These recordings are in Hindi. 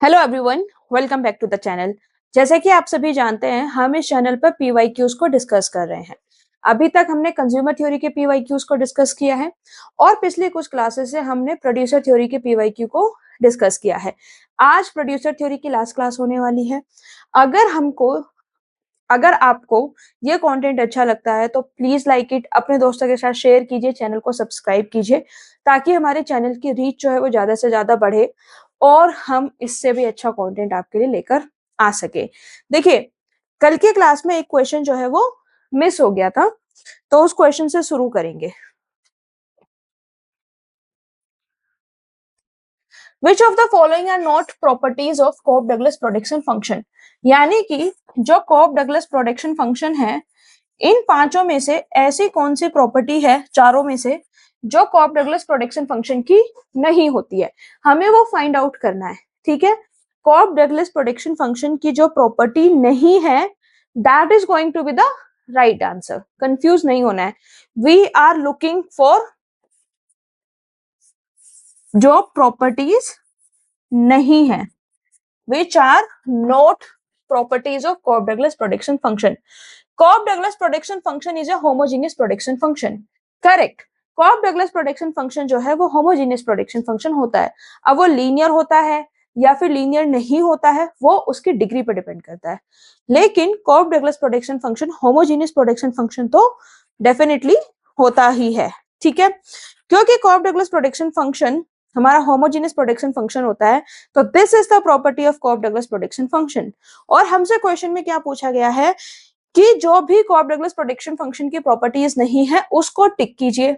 Hello everyone, welcome back to the channel. जैसे कि आप सभी जानते हैं, हम इस चैनल पर पीवाईक्यूज को डिस्कस कर रहे हैं। अभी तक हमने कंज्यूमर थ्योरी के पीवाईक्यूज को डिस्कस किया है और पिछली कुछ क्लासेस से हमने प्रोड्यूसर थ्योरी के पीवाईक्यू को डिस्कस किया है। आज प्रोड्यूसर थ्योरी की लास्ट क्लास होने वाली है। अगर आपको ये कंटेंट अच्छा लगता है तो प्लीज लाइक इट, अपने दोस्तों के साथ शेयर कीजिए, चैनल को सब्सक्राइब कीजिए ताकि हमारे चैनल की रीच जो है वो ज्यादा से ज्यादा बढ़े और हम इससे भी अच्छा कंटेंट आपके लिए लेकर आ सके। देखिए, कल की क्लास में एक क्वेश्चन जो है वो मिस हो गया था, तो उस क्वेश्चन से शुरू करेंगे। Which of the following are not properties of Cobb Douglas production function. यानी कि जो कॉप डगलस प्रोडक्शन फंक्शन है, इन पांचों में से ऐसी कौन सी प्रॉपर्टी है चारों में से जो कॉप डगलस प्रोडक्शन फंक्शन की नहीं होती है, हमें वो फाइंड आउट करना है। ठीक है, कॉप डगलस प्रोडक्शन फंक्शन की जो प्रॉपर्टी नहीं है, that is going to be the right answer. Confuse नहीं होना है। वी आर लुकिंग फॉर जो प्रॉपर्टीज नहीं है, which are not properties of Cobb-Douglas production function. Cobb-Douglas production function is a homogeneous production function. Correct. Cobb-Douglas production function जो है वो homogeneous production function होता है। अब वो लीनियर होता है या फिर लीनियर नहीं होता है, वो उसकी डिग्री पर डिपेंड करता है। लेकिन Cobb-Douglas production function homogeneous production function तो डेफिनेटली होता ही है। ठीक है, क्योंकि Cobb-Douglas production function हमारा होमोजेनियस प्रोडक्शन फंक्शन होता है, तो this is the property of Cobb Douglas production function. और हमसे क्वेश्चन में क्या पूछा गया है कि जो भी कॉप डगलस प्रोडक्शन फंक्शन की प्रॉपर्टीज नहीं है उसको टिक कीजिए।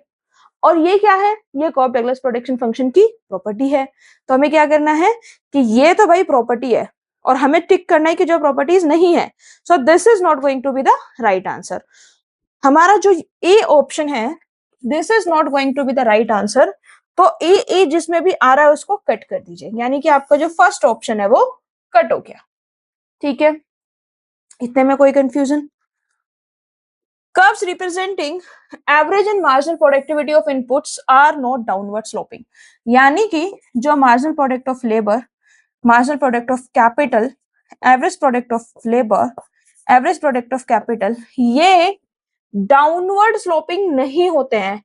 और ये क्या है? ये कॉप डगलस प्रोडक्शन फंक्शन की प्रॉपर्टी है। तो हमें क्या करना है कि ये तो भाई प्रॉपर्टी है और हमें टिक करना है कि जो प्रॉपर्टीज नहीं है। So this is not going to be the right answer. हमारा जो ए ऑप्शन है, this is not going to be the right answer. तो ए जिसमें भी आ रहा है उसको कट कर दीजिए, यानी कि आपका जो फर्स्ट ऑप्शन है वो कट हो गया। ठीक है, इतने में कोई confusion? Curves representing average and marginal productivity of inputs are not downward sloping. यानी कि जो marginal product of labor, marginal product of capital, average product of labor, average product of capital, ये डाउनवर्ड स्लोपिंग नहीं होते हैं,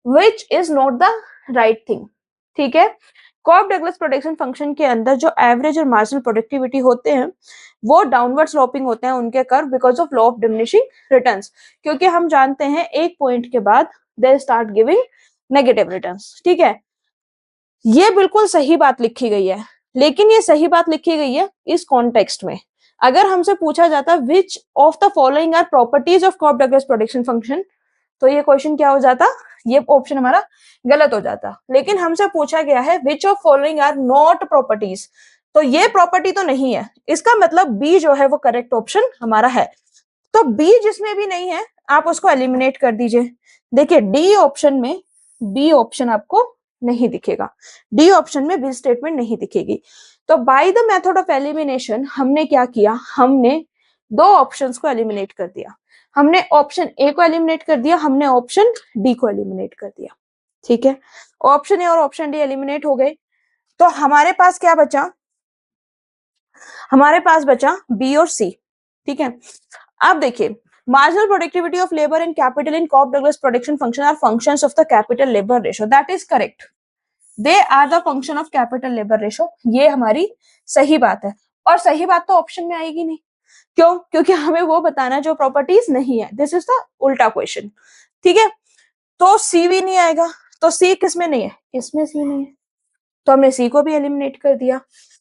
which is not the right thing. ठीक है, कॉप डगलस प्रोडक्शन फंक्शन के अंदर जो एवरेज और मार्जिनल प्रोडक्टिविटी होते हैं वो डाउनवर्ड स्लोपिंग होते हैं उनके curve, because of law of diminishing returns. क्योंकि हम जानते हैं एक पॉइंट के बाद they start giving negative returns. ठीक है, ये बिल्कुल सही बात लिखी गई है, लेकिन ये सही बात लिखी गई है इस कॉन्टेक्स्ट में। अगर हमसे पूछा जाता which of the following are properties of Cobb Douglas production function, तो ये क्वेश्चन क्या हो जाता? ये ऑप्शन हमारा गलत हो जाता। लेकिन हमसे पूछा गया है which of following are not properties, तो ये प्रॉपर्टी तो नहीं है, इसका मतलब बी जो है वो करेक्ट ऑप्शन हमारा है। तो बी जिसमें भी नहीं है आप उसको एलिमिनेट कर दीजिए। देखिए, डी ऑप्शन में बी ऑप्शन आपको नहीं दिखेगा, डी ऑप्शन में बी स्टेटमेंट नहीं दिखेगी। तो by the method of elimination हमने क्या किया? हमने दो ऑप्शंस को एलिमिनेट कर दिया। हमने ऑप्शन ए को एलिमिनेट कर दिया, हमने ऑप्शन डी को एलिमिनेट कर दिया। ठीक है, ऑप्शन ए और ऑप्शन डी एलिमिनेट हो गए, तो हमारे पास क्या बचा? हमारे पास बचा बी और सी। ठीक है, अब देखिए, marginal productivity of labor and capital in Cobb Douglas production function are functions of the capital labor ratio. That is correct. They are the function of capital labor ratio. ये हमारी सही बात है, और सही बात तो ऑप्शन में आएगी नहीं। क्यों? क्योंकि हमें वो बताना है जो प्रॉपर्टीज नहीं है। दिस इज द उल्टा क्वेश्चन। ठीक है, तो सी भी नहीं आएगा। तो सी किस में नहीं है? इसमें सी नहीं है, तो हमने सी को भी एलिमिनेट कर दिया।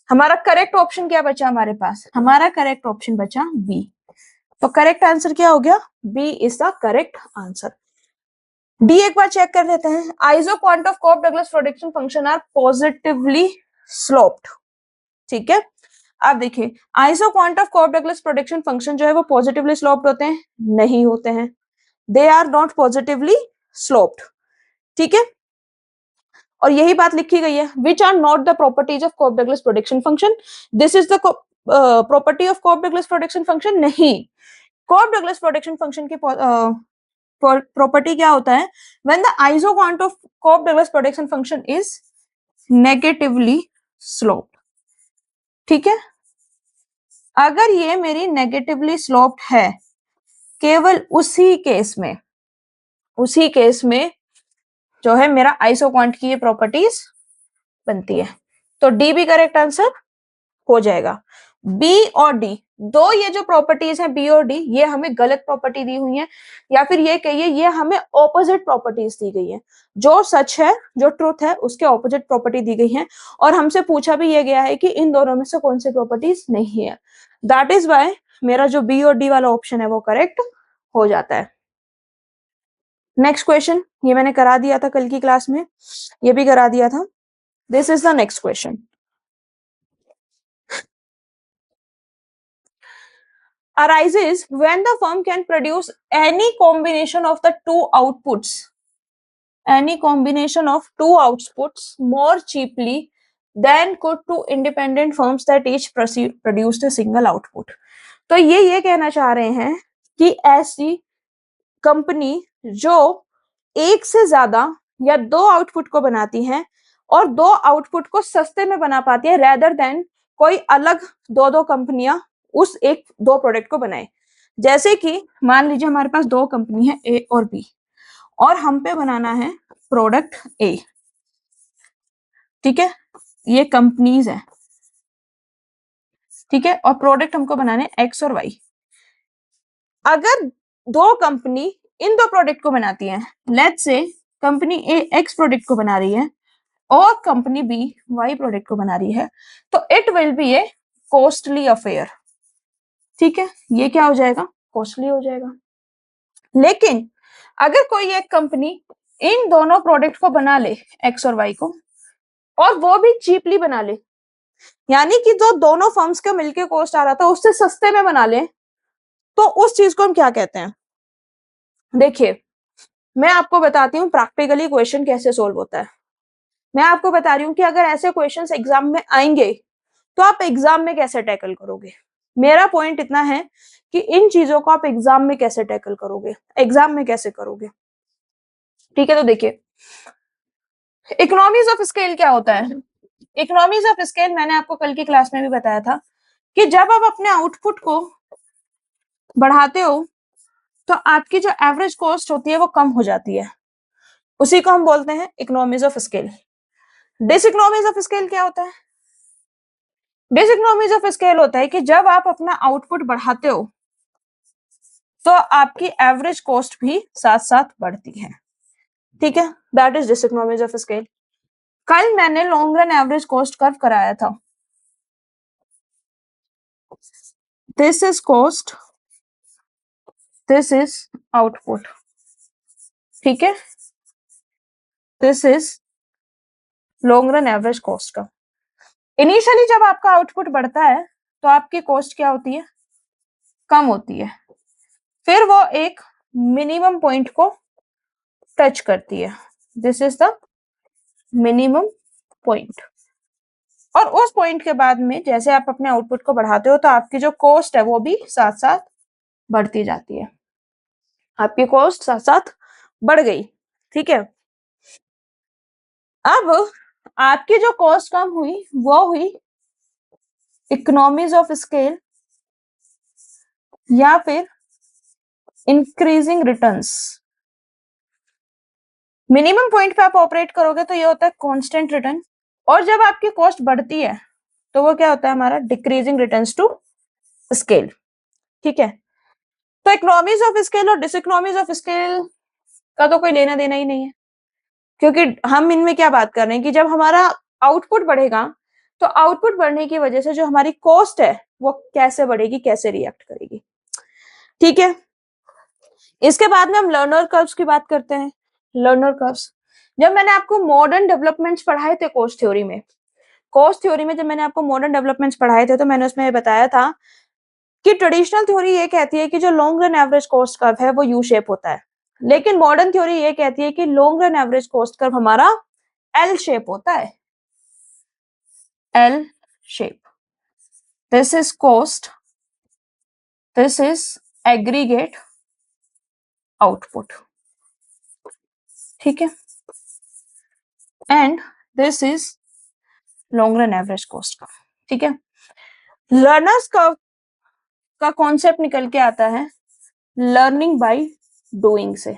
हमारा करेक्ट ऑप्शन क्या बचा? हमारे पास हमारा करेक्ट ऑप्शन बचा बी। तो करेक्ट आंसर क्या हो गया? B is the correct answer. D एक बार चेक कर लेते हैं। Isoquant of Cobb Douglas production function are positively sloped. ठीक है, अब देखिए, isoquant of Cobb Douglas production function जो है वो पॉजिटिवली स्लोप्ड होते हैं? नहीं होते हैं, they are not positively sloped. ठीक है, और यही बात लिखी गई है, which are not the properties of Cobb Douglas production function. This is the property of Cobb Douglas production function. नहीं, कॉप डगलस प्रोडक्शन फंक्शन की प्रॉपर्टी क्या होता है? When the isoquant of Cobb Douglas production function is negatively sloped. ठीक है, अगर ये मेरी नेगेटिवली स्लोप्ड है, केवल उसी केस में जो है मेरा आइसोक्वांट की ये प्रॉपर्टीज बनती है। तो डी भी करेक्ट आंसर हो जाएगा। बी और डी, दो ये जो प्रॉपर्टीज हैं बी और डी, ये हमें गलत प्रॉपर्टी दी हुई है, या फिर ये कहिए ये हमें ऑपोजिट प्रॉपर्टीज दी गई है। जो सच है, जो ट्रूथ है, उसके ऑपोजिट प्रॉपर्टी दी गई है, और हमसे पूछा भी ये गया है कि इन दोनों में से कौन सी प्रॉपर्टीज नहीं है। दैट इज वाई मेरा जो बी और डी वाला ऑप्शन है वो करेक्ट हो जाता है। नेक्स्ट क्वेश्चन, ये मैंने करा दिया था कल की क्लास में, ये भी करा दिया था। This is the next question. Arises when the firm can produce any combination of the two outputs more cheaply than could two independent firms that each produced a single output. तो ये कहना चाह रहे हैं कि ऐसी कंपनी जो एक से ज्यादा या दो आउटपुट को बनाती है और दो आउटपुट को सस्ते में बना पाती है, रेदर देन कोई अलग दो कंपनियां उस एक दो प्रोडक्ट को बनाए। जैसे कि मान लीजिए हमारे पास दो कंपनी है ए और बी, और हम पे बनाना है प्रोडक्ट ए, ठीक है, ये कंपनीज है, ठीक है, और प्रोडक्ट हमको बनाने एक्स और वाई। अगर दो कंपनी इन दो प्रोडक्ट को बनाती है, let's say company A x product को बना रही है और कंपनी बी वाई प्रोडक्ट को बना रही है, तो it will be A costly affair, ठीक है, ये क्या हो जाएगा, कॉस्टली हो जाएगा। लेकिन अगर कोई एक कंपनी इन दोनों प्रोडक्ट को बना ले, एक्स और वाई को, और वो भी चीपली बना ले, यानी कि जो दोनों फर्म्स का मिलके कॉस्ट आ रहा था उससे सस्ते में बना ले, तो उस चीज को हम क्या कहते हैं। देखिए, मैं आपको बताती हूँ प्रैक्टिकली क्वेश्चन कैसे सोल्व होता है। मैं आपको बता रही हूँ कि अगर ऐसे क्वेश्चंस एग्जाम में आएंगे तो आप एग्जाम में कैसे टैकल करोगे। मेरा पॉइंट इतना है कि इन चीजों को आप एग्जाम में कैसे टैकल करोगे, एग्जाम में कैसे करोगे, ठीक है। तो देखिए, इकोनॉमीज ऑफ स्केल क्या होता है। इकोनॉमीज ऑफ स्केल मैंने आपको कल की क्लास में भी बताया था कि जब आप अपने आउटपुट को बढ़ाते हो तो आपकी जो एवरेज कॉस्ट होती है वो कम हो जाती है, उसी को हम बोलते हैं economies of scale. Diseconomies of scale क्या होता है। डिसइकोनॉमीज ऑफ स्केल होता है कि जब आप अपना आउटपुट बढ़ाते हो तो आपकी एवरेज कॉस्ट भी साथ साथ बढ़ती है, ठीक है, दैट इज डिसइकोनॉमीज ऑफ स्केल। कल मैंने long run average cost curve कराया था। This is cost, this is output, ठीक है, this is long run average cost का। इनिशियली जब आपका आउटपुट बढ़ता है तो आपकी कॉस्ट क्या होती है, कम होती है, फिर वो एक मिनिमम पॉइंट को टच करती है, this is the minimum point. और उस पॉइंट के बाद में जैसे आप अपने आउटपुट को बढ़ाते हो तो आपकी जो कॉस्ट है वो भी साथ साथ बढ़ती जाती है, आपकी कॉस्ट साथ साथ बढ़ गई, ठीक है। अब आपकी जो कॉस्ट कम हुई वो हुई इकोनॉमीज ऑफ स्केल या फिर इंक्रीजिंग रिटर्न्स। मिनिमम पॉइंट पे आप ऑपरेट करोगे तो ये होता है कांस्टेंट रिटर्न, और जब आपकी कॉस्ट बढ़ती है तो वो क्या होता है हमारा डिक्रीजिंग रिटर्न्स टू स्केल, ठीक है। तो इकोनॉमीज ऑफ स्केल और डिसइकोनॉमीज ऑफ स्केल का तो कोई लेना देना ही नहीं है, क्योंकि हम इनमें क्या बात कर रहे हैं कि जब हमारा आउटपुट बढ़ेगा तो आउटपुट बढ़ने की वजह से जो हमारी कॉस्ट है वो कैसे बढ़ेगी, कैसे रिएक्ट करेगी, ठीक है। इसके बाद में हम लर्नर कर्व्स की बात करते हैं। लर्नर कर्व्स, जब मैंने आपको मॉडर्न डेवलपमेंट्स पढ़ाए थे कॉस्ट थ्योरी में, कॉस्ट थ्योरी में जब मैंने आपको मॉडर्न डेवलपमेंट्स पढ़ाए थे तो मैंने उसमें बताया था कि ट्रेडिशनल थ्योरी ये कहती है कि जो long run average cost curve है वो यू शेप होता है, लेकिन मॉडर्न थ्योरी ये कहती है कि long run average cost curve हमारा एल शेप होता है, L shape. This is cost, this is aggregate output, ठीक है, and this is long run average cost curve, ठीक है। लर्नर्स का कॉन्सेप्ट निकल के आता है लर्निंग बाय डूइंग से,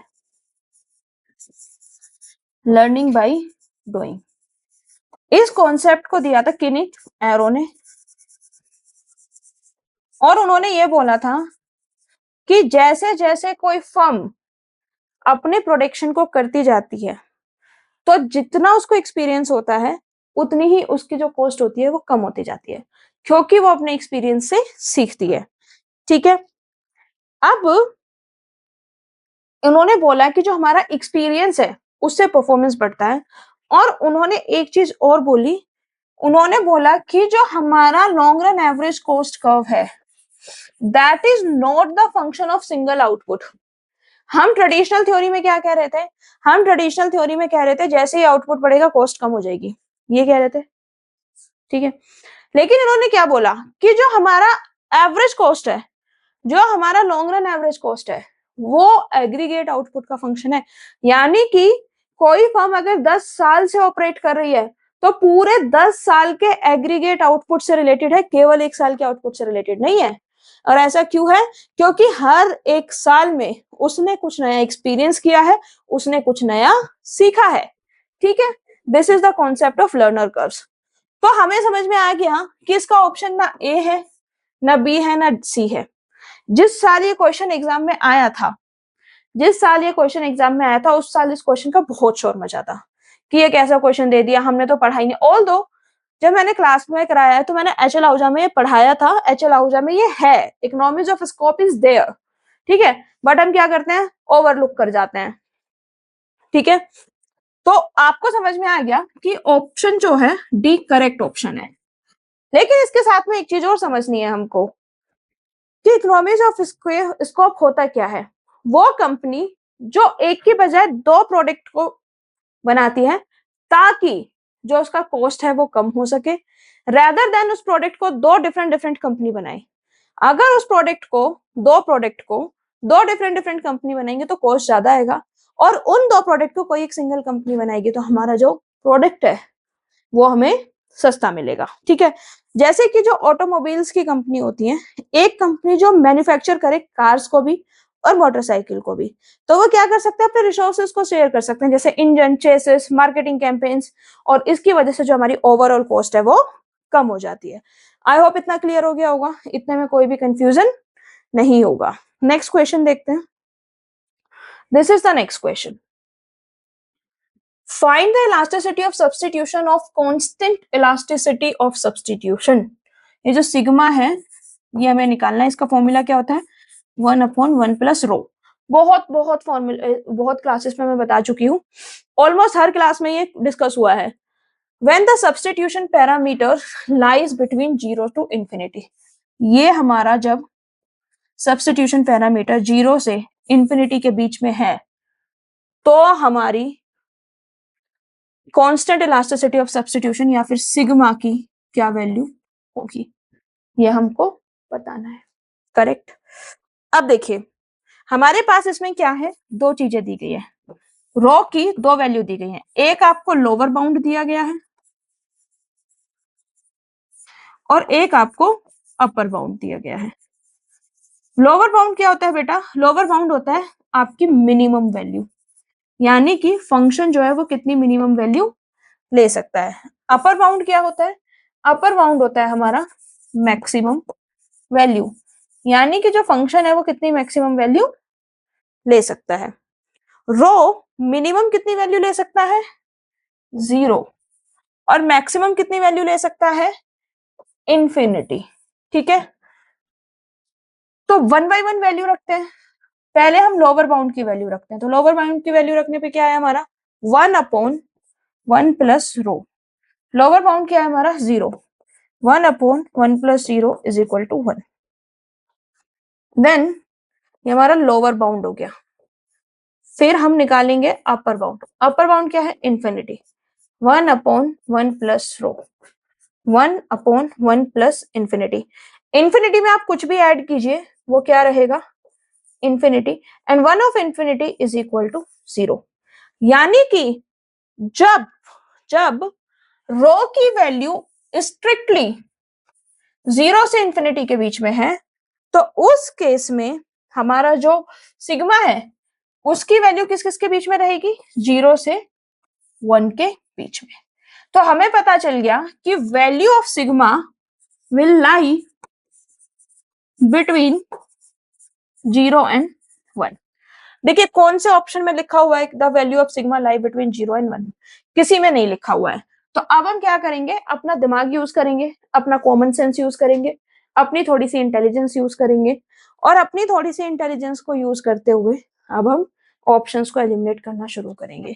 लर्निंग बाय डूइंग। इस कॉन्सेप्ट को दिया था केनिथ एरो ने, और उन्होंने ये बोला था कि जैसे जैसे कोई फर्म अपने प्रोडक्शन को करती जाती है तो जितना उसको एक्सपीरियंस होता है उतनी ही उसकी जो कॉस्ट होती है वो कम होती जाती है, क्योंकि वो अपने एक्सपीरियंस से सीखती है। ठीक है, अब उन्होंने बोला कि जो हमारा एक्सपीरियंस है उससे परफॉर्मेंस बढ़ता है। और उन्होंने एक चीज और बोली, उन्होंने बोला कि जो हमारा long run average cost curve है that is not the function of single output. हम ट्रेडिशनल थ्योरी में क्या कह रहे थे, हम ट्रेडिशनल थ्योरी में कह रहे थे जैसे ही आउटपुट बढ़ेगा कॉस्ट कम हो जाएगी, ये कह रहे थे। ठीक है, लेकिन इन्होंने क्या बोला कि जो हमारा एवरेज कॉस्ट है, जो हमारा लॉन्ग रन एवरेज कॉस्ट है, वो एग्रीगेट आउटपुट का फंक्शन है। यानी कि कोई फर्म अगर 10 साल से ऑपरेट कर रही है तो पूरे 10 साल के एग्रीगेट आउटपुट से रिलेटेड है, केवल 1 साल के आउटपुट से रिलेटेड नहीं है। और ऐसा क्यों है, क्योंकि हर 1 साल में उसने कुछ नया एक्सपीरियंस किया है, उसने कुछ नया सीखा है। ठीक है, this is the concept of learner curves. तो हमें समझ में आ गया कि इसका ऑप्शन ना ए है, ना बी है, ना सी है। जिस साल ये क्वेश्चन एग्जाम में आया था, जिस साल ये क्वेश्चन एग्जाम में आया था उस साल इस क्वेश्चन का बहुत शोर मचा था कि ये कैसा क्वेश्चन दे दिया, हमने तो पढ़ा ही नहीं। ऑल दो जब मैंने क्लास में कराया है तो मैंने एच एल आहूजा में ये पढ़ाया था, एच एल आहूजा में ये है, economics of scope is there. ठीक है, बट हम क्या करते हैं, ओवरलुक कर जाते हैं। ठीक है, तो आपको समझ में आ गया कि ऑप्शन जो है डी करेक्ट ऑप्शन है। लेकिन इसके साथ में एक चीज और समझनी है हमको कि इकोनॉमिक्स ऑफ स्कोप होता क्या है। वो कंपनी जो एक की बजाय 2 प्रोडक्ट को बनाती है ताकि जो उसका कॉस्ट है वो कम हो सके, रेदर देन उस प्रोडक्ट को 2 डिफरेंट डिफरेंट कंपनी बनाए। अगर उस प्रोडक्ट को दो डिफरेंट डिफरेंट कंपनी बनाएंगे तो कॉस्ट ज्यादा आएगा, और उन 2 प्रोडक्ट को कोई एक सिंगल कंपनी बनाएगी तो हमारा जो प्रोडक्ट है वो हमें सस्ता मिलेगा। ठीक है, जैसे कि जो ऑटोमोबाइल्स की कंपनी होती है, एक कंपनी जो मैन्युफैक्चर करे कार्स को भी और मोटरसाइकिल को भी, तो वो क्या कर सकते हैं, अपने रिसोर्सेज को शेयर कर सकते हैं, जैसे इंजन, चेसिस, मार्केटिंग कैंपेन्स, और इसकी वजह से जो हमारी ओवरऑल कॉस्ट है वो कम हो जाती है। आई होप इतना क्लियर हो गया होगा, इतने में कोई भी कंफ्यूजन नहीं होगा। नेक्स्ट क्वेश्चन देखते हैं। This is the next question, find the elasticity of substitution of constant elasticity of substitution। ये जो सिग्मा है ये हमें निकालना है, इसका फॉर्मूला क्या होता है, 1/1 प्लस रो। बहुत बहुत फॉर्मूला बहुत क्लासेस में मैं बता चुकी हूँ, ऑलमोस्ट हर क्लास में ये डिस्कस हुआ है। When the substitution parameter lies between 0 to infinity, ये हमारा जब सब्स्टिट्यूशन पैरामीटर 0 से इंफिनिटी के बीच में है तो हमारी कांस्टेंट इलास्टिसिटी ऑफ सब्स्टिट्यूशन या फिर सिग्मा की क्या वैल्यू होगी, ये हमको बताना है। करेक्ट। अब देखिए हमारे पास इसमें क्या है, 2 चीजें दी गई है, रो की 2 वैल्यू दी गई है, एक आपको लोअर बाउंड दिया गया है और एक आपको अपर बाउंड दिया गया है। लोअर बाउंड क्या होता है बेटा, लोअर बाउंड होता है आपकी मिनिमम वैल्यू, यानी कि फंक्शन जो है वो कितनी मिनिमम वैल्यू ले सकता है। अपर बाउंड क्या होता है, अपर बाउंड होता है हमारा मैक्सिमम वैल्यू, यानी कि जो फंक्शन है वो कितनी मैक्सिमम वैल्यू ले सकता है। रो मिनिमम कितनी वैल्यू ले सकता है, 0, और मैक्सिमम कितनी वैल्यू ले सकता है, इंफिनिटी। ठीक है, तो 1 बाय 1 वैल्यू रखते हैं। पहले हम लोअर बाउंड की वैल्यू रखते हैं, तो लोअर बाउंड की वैल्यू रखने पे क्या है हमारा 1/1 प्लस रो, लोअर बाउंड क्या है हमारा 0, 1/1 plus 0 is equal to 1। Then ये हमारा लोअर बाउंड हो गया, फिर हम निकालेंगे अपर बाउंड। अपर बाउंड क्या है, infinity, 1/1 plus rho, 1/1 plus infinity. Infinity में आप कुछ भी ऐड कीजिए वो क्या रहेगा, infinity, and 1 of infinity is equal to 0। यानी कि जब जब रो की वैल्यू स्ट्रिक्टली 0 से इंफिनिटी के बीच में है, तो उस केस में हमारा जो सिग्मा है उसकी वैल्यू किस किस के बीच में रहेगी, 0 से 1 के बीच में। तो हमें पता चल गया कि value of sigma will lie between 0 and 1। देखिए कौन से ऑप्शन में लिखा हुआ है the value of sigma lie between 0 and 1, किसी में नहीं लिखा हुआ है। तो अब हम क्या करेंगे, अपना दिमाग यूज करेंगे, अपना कॉमन सेंस यूज करेंगे, अपनी थोड़ी सी इंटेलिजेंस यूज करेंगे, और अपनी थोड़ी सी इंटेलिजेंस को यूज करते हुए अब हम ऑप्शंस को एलिमिनेट करना शुरू करेंगे।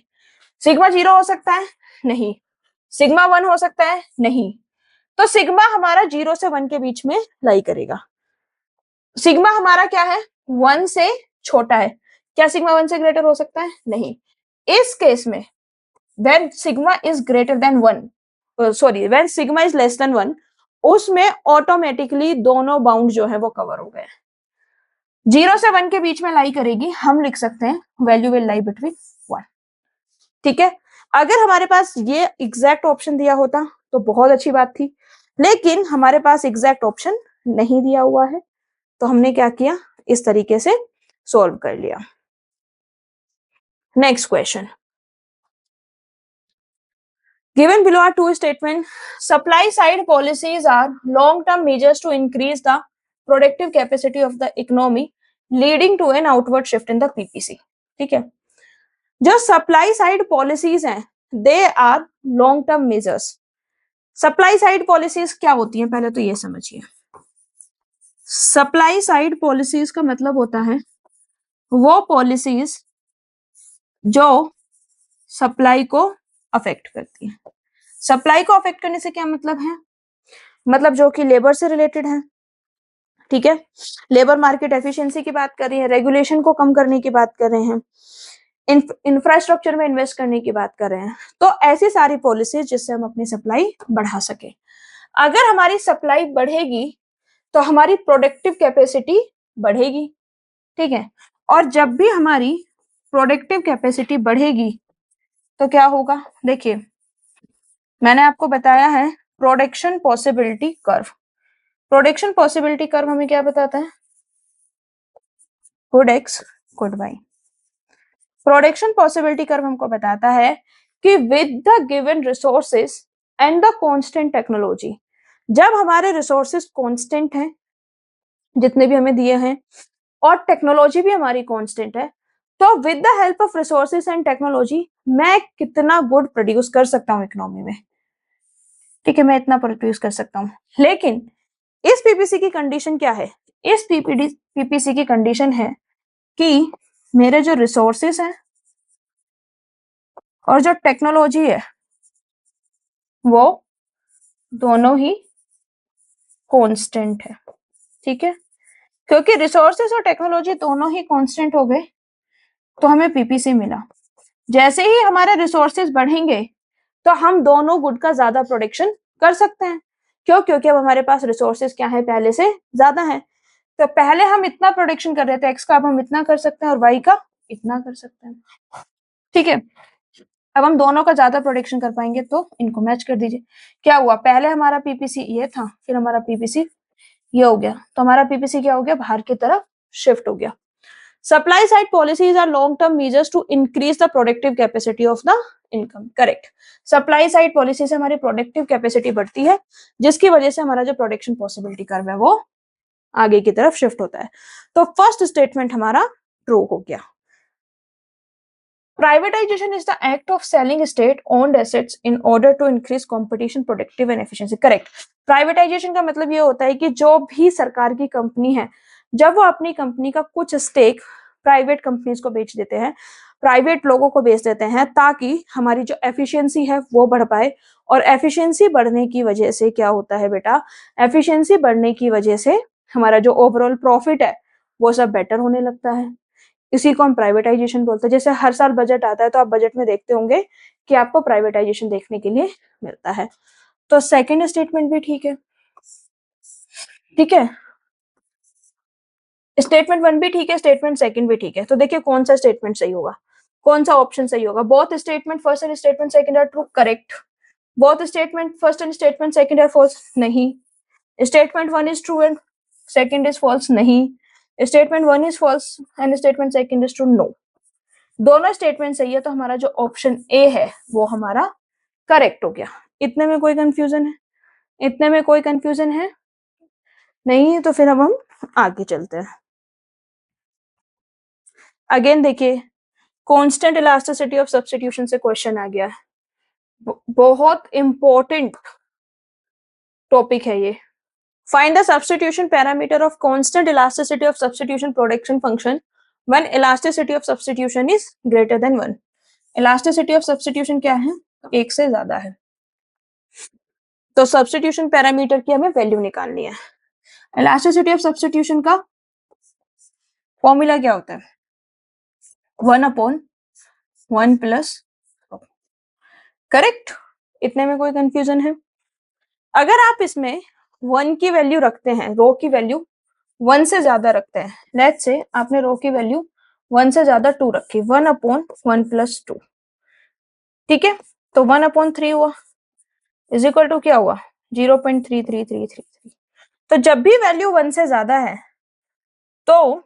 सिग्मा 0 हो सकता है, नहीं। सिग्मा 1 हो सकता है, नहीं। तो सिग्मा हमारा 0 से 1 के बीच में लाई करेगा। सिग्मा हमारा क्या है, 1 से छोटा है। क्या सिग्मा 1 से ग्रेटर हो सकता है, नहीं। इस केस में when sigma is greater than 1, when sigma is less than 1, उसमें ऑटोमेटिकली दोनों बाउंड जो है वो कवर हो गए। 0 से 1 के बीच में लाई करेगी, हम लिख सकते हैं वैल्यू विल लाई बिटवीन 1। ठीक है, अगर हमारे पास ये एग्जैक्ट ऑप्शन दिया होता तो बहुत अच्छी बात थी, लेकिन हमारे पास एग्जैक्ट ऑप्शन नहीं दिया हुआ है, तो हमने क्या किया, इस तरीके से सॉल्व कर लिया। Next question, given below are two statements, supply side policies are long term measures to increase the productive capacity of the economy leading to an outward shift in the PPC। ठीक है, जो सप्लाई साइड पॉलिसीज हैं they are long term measures. Supply side policies क्या होती हैं, पहले तो ये समझिए। सप्लाई साइड पॉलिसीज का मतलब होता है वो पॉलिसीज जो सप्लाई को अफेक्ट करती है। सप्लाई को अफेक्ट करने से क्या मतलब है, मतलब जो कि लेबर से रिलेटेड है। ठीक है, लेबर मार्केट एफिशिएंसी की बात कर रही है, रेगुलेशन को कम करने की बात कर रहे हैं, इंफ्रास्ट्रक्चर में इन्वेस्ट करने की बात कर रहे हैं। तो ऐसी सारी पॉलिसीज जिससे हम अपनी सप्लाई बढ़ा सके। अगर हमारी सप्लाई बढ़ेगी तो हमारी प्रोडक्टिव कैपेसिटी बढ़ेगी। ठीक है, और जब भी हमारी प्रोडक्टिव कैपेसिटी बढ़ेगी तो क्या होगा, देखिए मैंने आपको बताया है production possibility curve. Production possibility curve हमें क्या बताता है, good X good Y. Production possibility curve हमको बताता है कि with the given resources and the constant technology, जब हमारे रिसोर्सेस कांस्टेंट हैं जितने भी हमें दिए हैं और टेक्नोलॉजी भी हमारी कांस्टेंट है, तो with the help of resources and technology मैं कितना गुड प्रोड्यूस कर सकता हूँ इकोनॉमी में। ठीक है, मैं इतना प्रोड्यूस कर सकता हूँ, लेकिन इस पीपीसी की कंडीशन क्या है, इस पीपीसी की कंडीशन है कि मेरे जो रिसोर्सेस हैं और जो टेक्नोलॉजी है वो दोनों ही कांस्टेंट है। ठीक है, क्योंकि रिसोर्सेस और टेक्नोलॉजी दोनों ही कांस्टेंट हो गए तो हमें पीपीसी मिला। जैसे ही हमारे रिसोर्सेस बढ़ेंगे तो हम दोनों गुड का ज्यादा प्रोडक्शन कर सकते हैं। क्यों, क्योंकि अब हमारे पास रिसोर्सेस क्या है, पहले से ज्यादा है। तो पहले हम इतना प्रोडक्शन कर रहे थे एक्स का, अब हम इतना कर सकते हैं और वाई का इतना कर सकते हैं। ठीक है, अब हम दोनों का ज्यादा प्रोडक्शन कर पाएंगे, तो इनको मैच कर दीजिए। क्या हुआ, पहले हमारा पीपीसी ये था, फिर हमारा पीपीसी ये हो गया, तो हमारा पीपीसी क्या हो गया, बाहर की तरफ शिफ्ट हो गया। Supply side policies are long term measures to increase the productive capacity of the income. Correct, supply side policy से हमारी प्रोडक्टिव कैपेसिटी बढ़ती है, जिसकी वजह से हमारा जो प्रोडक्शन पॉसिबिलिटी कर्व है वो आगे की तरफ शिफ्ट होता है। तो फर्स्ट स्टेटमेंट हमारा ट्रू हो गया। Privatization is the act of selling state-owned assets in order to increase competition, productive and efficiency. Correct. Privatization का मतलब ये होता है कि जो भी सरकार की कंपनी है, जब वो अपनी कंपनी का कुछ स्टेक प्राइवेट कंपनीज को बेच देते हैं, प्राइवेट लोगों को बेच देते हैं, ताकि हमारी जो एफिशिएंसी है वो बढ़ पाए। और एफिशिएंसी बढ़ने की वजह से क्या होता है बेटा, एफिशिएंसी बढ़ने की वजह से हमारा जो ओवरऑल प्रॉफिट है वो सब बेटर होने लगता है। इसी को हम प्राइवेटाइजेशन बोलते हैं। जैसे हर साल बजट आता है तो आप बजट में देखते होंगे कि आपको प्राइवेटाइजेशन देखने के लिए मिलता है। तो सेकंड स्टेटमेंट भी ठीक है। ठीक है, स्टेटमेंट 1 भी ठीक है, स्टेटमेंट सेकंड भी ठीक है। तो देखिए कौन सा स्टेटमेंट सही होगा, कौन सा ऑप्शन सही होगा। Both statement first and statement second are true. Correct. Both statement first and statement second are false. नहीं। Statement 1 is true and second is false, नहीं. Statement 1 is false and statement second is true, no. दोनों स्टेटमेंट सही है, तो हमारा जो ऑप्शन ए है वो हमारा करेक्ट हो गया. इतने में कोई कंफ्यूजन है? इतने में कोई कंफ्यूजन है? नहीं है तो फिर अब हम आगे चलते हैं. अगेन देखिए, कांस्टेंट इलास्टिसिटी ऑफ सब्स्टिट्यूशन से क्वेश्चन आ गया है. बहुत इंपॉर्टेंट टॉपिक है ये. Find the substitution parameter of constant elasticity of substitution production function when elasticity of substitution is greater then 1. Elasticity of substitution क्या है? एक से ज्यादा है. तो सब्स्टिट्यूशन पैरामीटर की हमें वैल्यू निकालनी है. इलास्टिसिटी ऑफ सब्स्टिट्यूशन का फॉर्मूला क्या होता है? 1/1 प्लस. करेक्ट. इतने में कोई कंफ्यूजन है? अगर आप इसमें 1 की वैल्यू रखते हैं, रो की वैल्यू 1 से ज्यादा रखते हैं, लेट्स से आपने रो की वैल्यू 1 से ज्यादा 2 रखी, 1/1 प्लस 2. ठीक है, तो 1/3 हुआ इज इक्वल टू क्या हुआ? 0.33333. तो जब भी वैल्यू 1 से ज्यादा है तो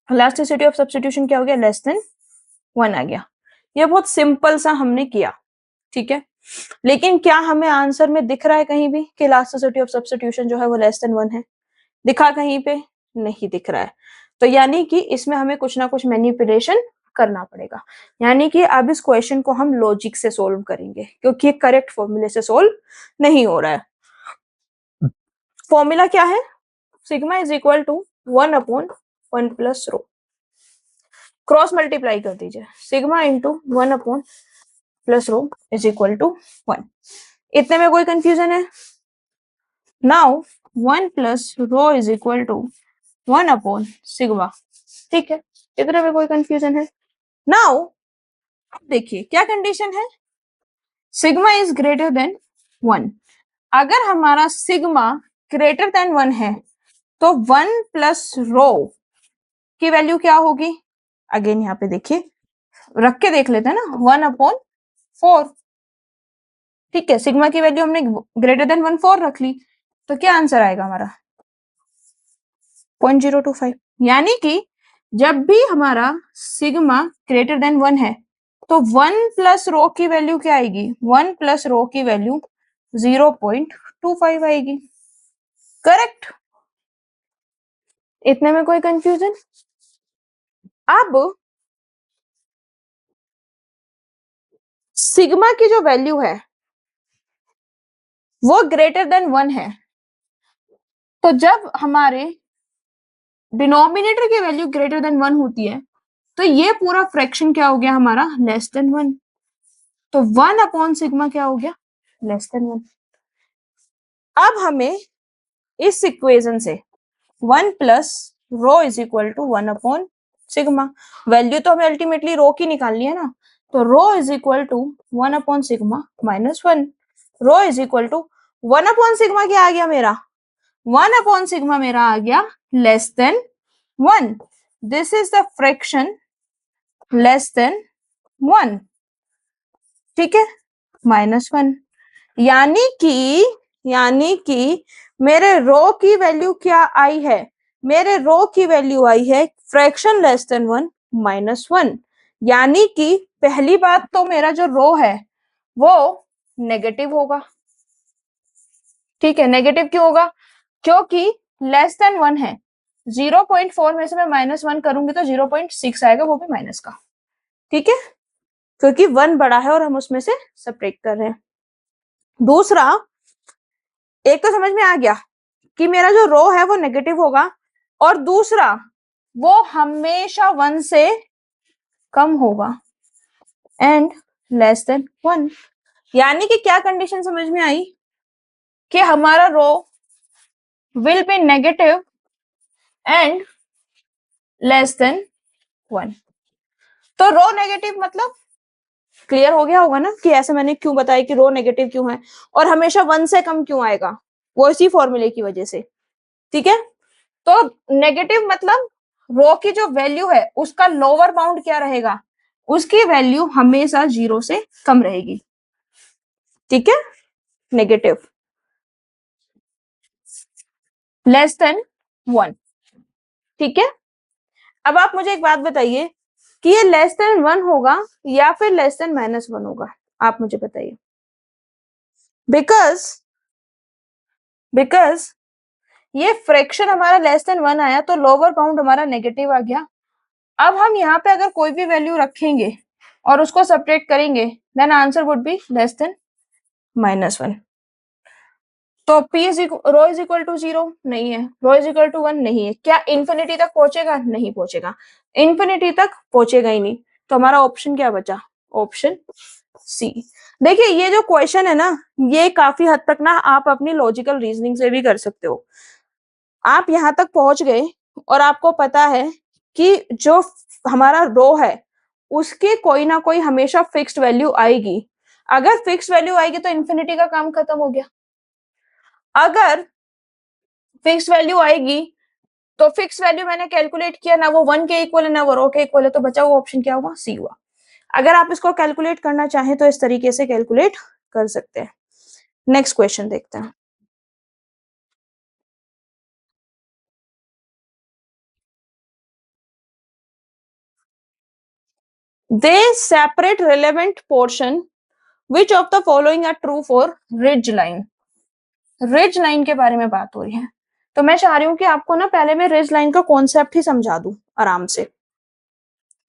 इलास्टिसिटी ऑफ सब्स्टिट्यूशन क्या हो गया? लेस देन 1 आ गया. ये बहुत सिंपल सा हमने किया. ठीक है, लेकिन क्या हमें आंसर में दिख रहा है कहीं भी कि इलास्टिसिटी ऑफ सब्स्टिट्यूशन जो है वो लेस देन 1 है? दिखा कहीं पे? नहीं दिख रहा है. तो यानी कि इसमें हमें कुछ ना कुछ मैनिपुलेशन करना पड़ेगा. यानी कि अब इस क्वेश्चन को हम लॉजिक से सोल्व करेंगे, क्योंकि करेक्ट फॉर्मूले से सोल्व नहीं हो रहा है. फॉर्मूला क्या है? Sigma is equal to 1/1 plus rho. Cross multiply कर दीजिए, sigma into 1/, plus rho is equal to 1. इतने में कोई कंफ्यूजन है? Now 1 plus rho is equal to 1/सिग्मा. ठीक है, इतने में कोई कंफ्यूजन है? नाउ देखिए क्या कंडीशन है? Sigma is greater then 1. अगर हमारा सिग्मा ग्रेटर देन 1 है तो 1 प्लस रो की वैल्यू क्या होगी? अगेन यहाँ पे देखिए, रख के देख लेते हैं ना, 1/4. ठीक है, सिग्मा की वैल्यू हमने ग्रेटर देन 1 4 रख ली, तो क्या आंसर आएगा हमारा? 0.025. यानी कि जब भी हमारा सिग्मा ग्रेटर देन 1 है तो 1 प्लस रो की वैल्यू क्या आएगी? 1 प्लस रो की वैल्यू 0.25 आएगी. करेक्ट. इतने में कोई कंफ्यूजन? अब सिग्मा की जो वैल्यू है वो ग्रेटर देन 1 है, तो जब हमारे डिनोमिनेटर की वैल्यू ग्रेटर देन 1 होती है तो ये पूरा फ्रैक्शन क्या हो गया हमारा? Less than 1. तो 1/सिग्मा क्या हो गया? Less than 1. अब हमें इस इक्वेशन से 1 plus rho is equal to 1/सिग्मा, वैल्यू तो हमें अल्टीमेटली रो की निकालनी है ना, तो रो इज इक्वल टू 1/सिग्मा minus 1. Rho is equal to 1/सिग्मा क्या आ गया मेरा? 1/सिग्मा मेरा आ गया less than 1. This is the fraction less than 1. ठीक है, -1. यानी कि मेरे रो की वैल्यू क्या आई है? मेरे रो की वैल्यू आई है फ्रैक्शन लेस देन 1 -1. यानी कि पहली बात तो मेरा जो रो है वो नेगेटिव होगा. ठीक है, नेगेटिव क्यों होगा? क्योंकि लेस देन 1 है. 0.4 में से मैं -1 करूंगी तो 0.6 आएगा, वो भी माइनस का. ठीक है, क्योंकि 1 बड़ा है और हम उसमें से सब्ट्रैक्ट कर रहे हैं. दूसरा, एक तो समझ में आ गया कि मेरा जो रो है वो नेगेटिव होगा, और दूसरा वो हमेशा 1 से कम होगा एंड लेस देन 1. यानी कि क्या कंडीशन समझ में आई? कि हमारा rho will be negative and less than 1. तो रो नेगेटिव मतलब क्लियर हो गया होगा ना कि ऐसे मैंने क्यों बताया कि रो नेगेटिव क्यों है और हमेशा 1 से कम क्यों आएगा, वो इसी फॉर्मूले की वजह से. ठीक है, तो नेगेटिव मतलब रो की जो वैल्यू है उसका लोअर बाउंड क्या रहेगा? उसकी वैल्यू हमेशा 0 से कम रहेगी. ठीक है, नेगेटिव. Less than 1। ठीक है, अब आप मुझे एक बात बताइए कि ये लेस देन 1 होगा या फिर लेस देन -1 होगा, आप मुझे बताइए। बिकॉज बिकॉज ये फ्रैक्शन हमारा लेस देन 1 आया तो लोअर बाउंड हमारा नेगेटिव आ गया। अब हम यहाँ पे अगर कोई भी वैल्यू रखेंगे और उसको सब्ट्रैक्ट करेंगे then answer would be less than -1। तो p is rho is equal to 0 नहीं है, रो इज इक्वल टू 1 नहीं है, क्या इंफिनिटी तक पहुंचेगा? नहीं पहुंचेगा, इंफिनिटी तक पहुंचेगा ही नहीं। तो हमारा ऑप्शन क्या बचा? Option C. देखिए ये जो क्वेश्चन है ना, ये काफी हद तक ना आप अपनी लॉजिकल रीजनिंग से भी कर सकते हो। आप यहां तक पहुंच गए और आपको पता है कि जो हमारा रो है उसकी कोई ना कोई हमेशा फिक्स्ड वैल्यू आएगी। अगर फिक्स्ड वैल्यू आएगी तो इन्फिनिटी का काम खत्म हो गया। अगर फिक्स वैल्यू आएगी तो फिक्स वैल्यू मैंने कैलकुलेट किया ना, वो 1 के इक्वल है ना वो रो के इक्वल है, तो बचा हुआ ऑप्शन क्या हुआ? सी हुआ। अगर आप इसको कैलकुलेट करना चाहें तो इस तरीके से कैलकुलेट कर सकते हैं। नेक्स्ट क्वेश्चन देखते हैं। They separate relevant portion which of the following are true for ridge line. Ridge line के बारे में बात हो रही है, तो मैं चाह रही हूं कि आपको ना पहले मैं रिज लाइन का कॉन्सेप्ट ही समझा दूं आराम से।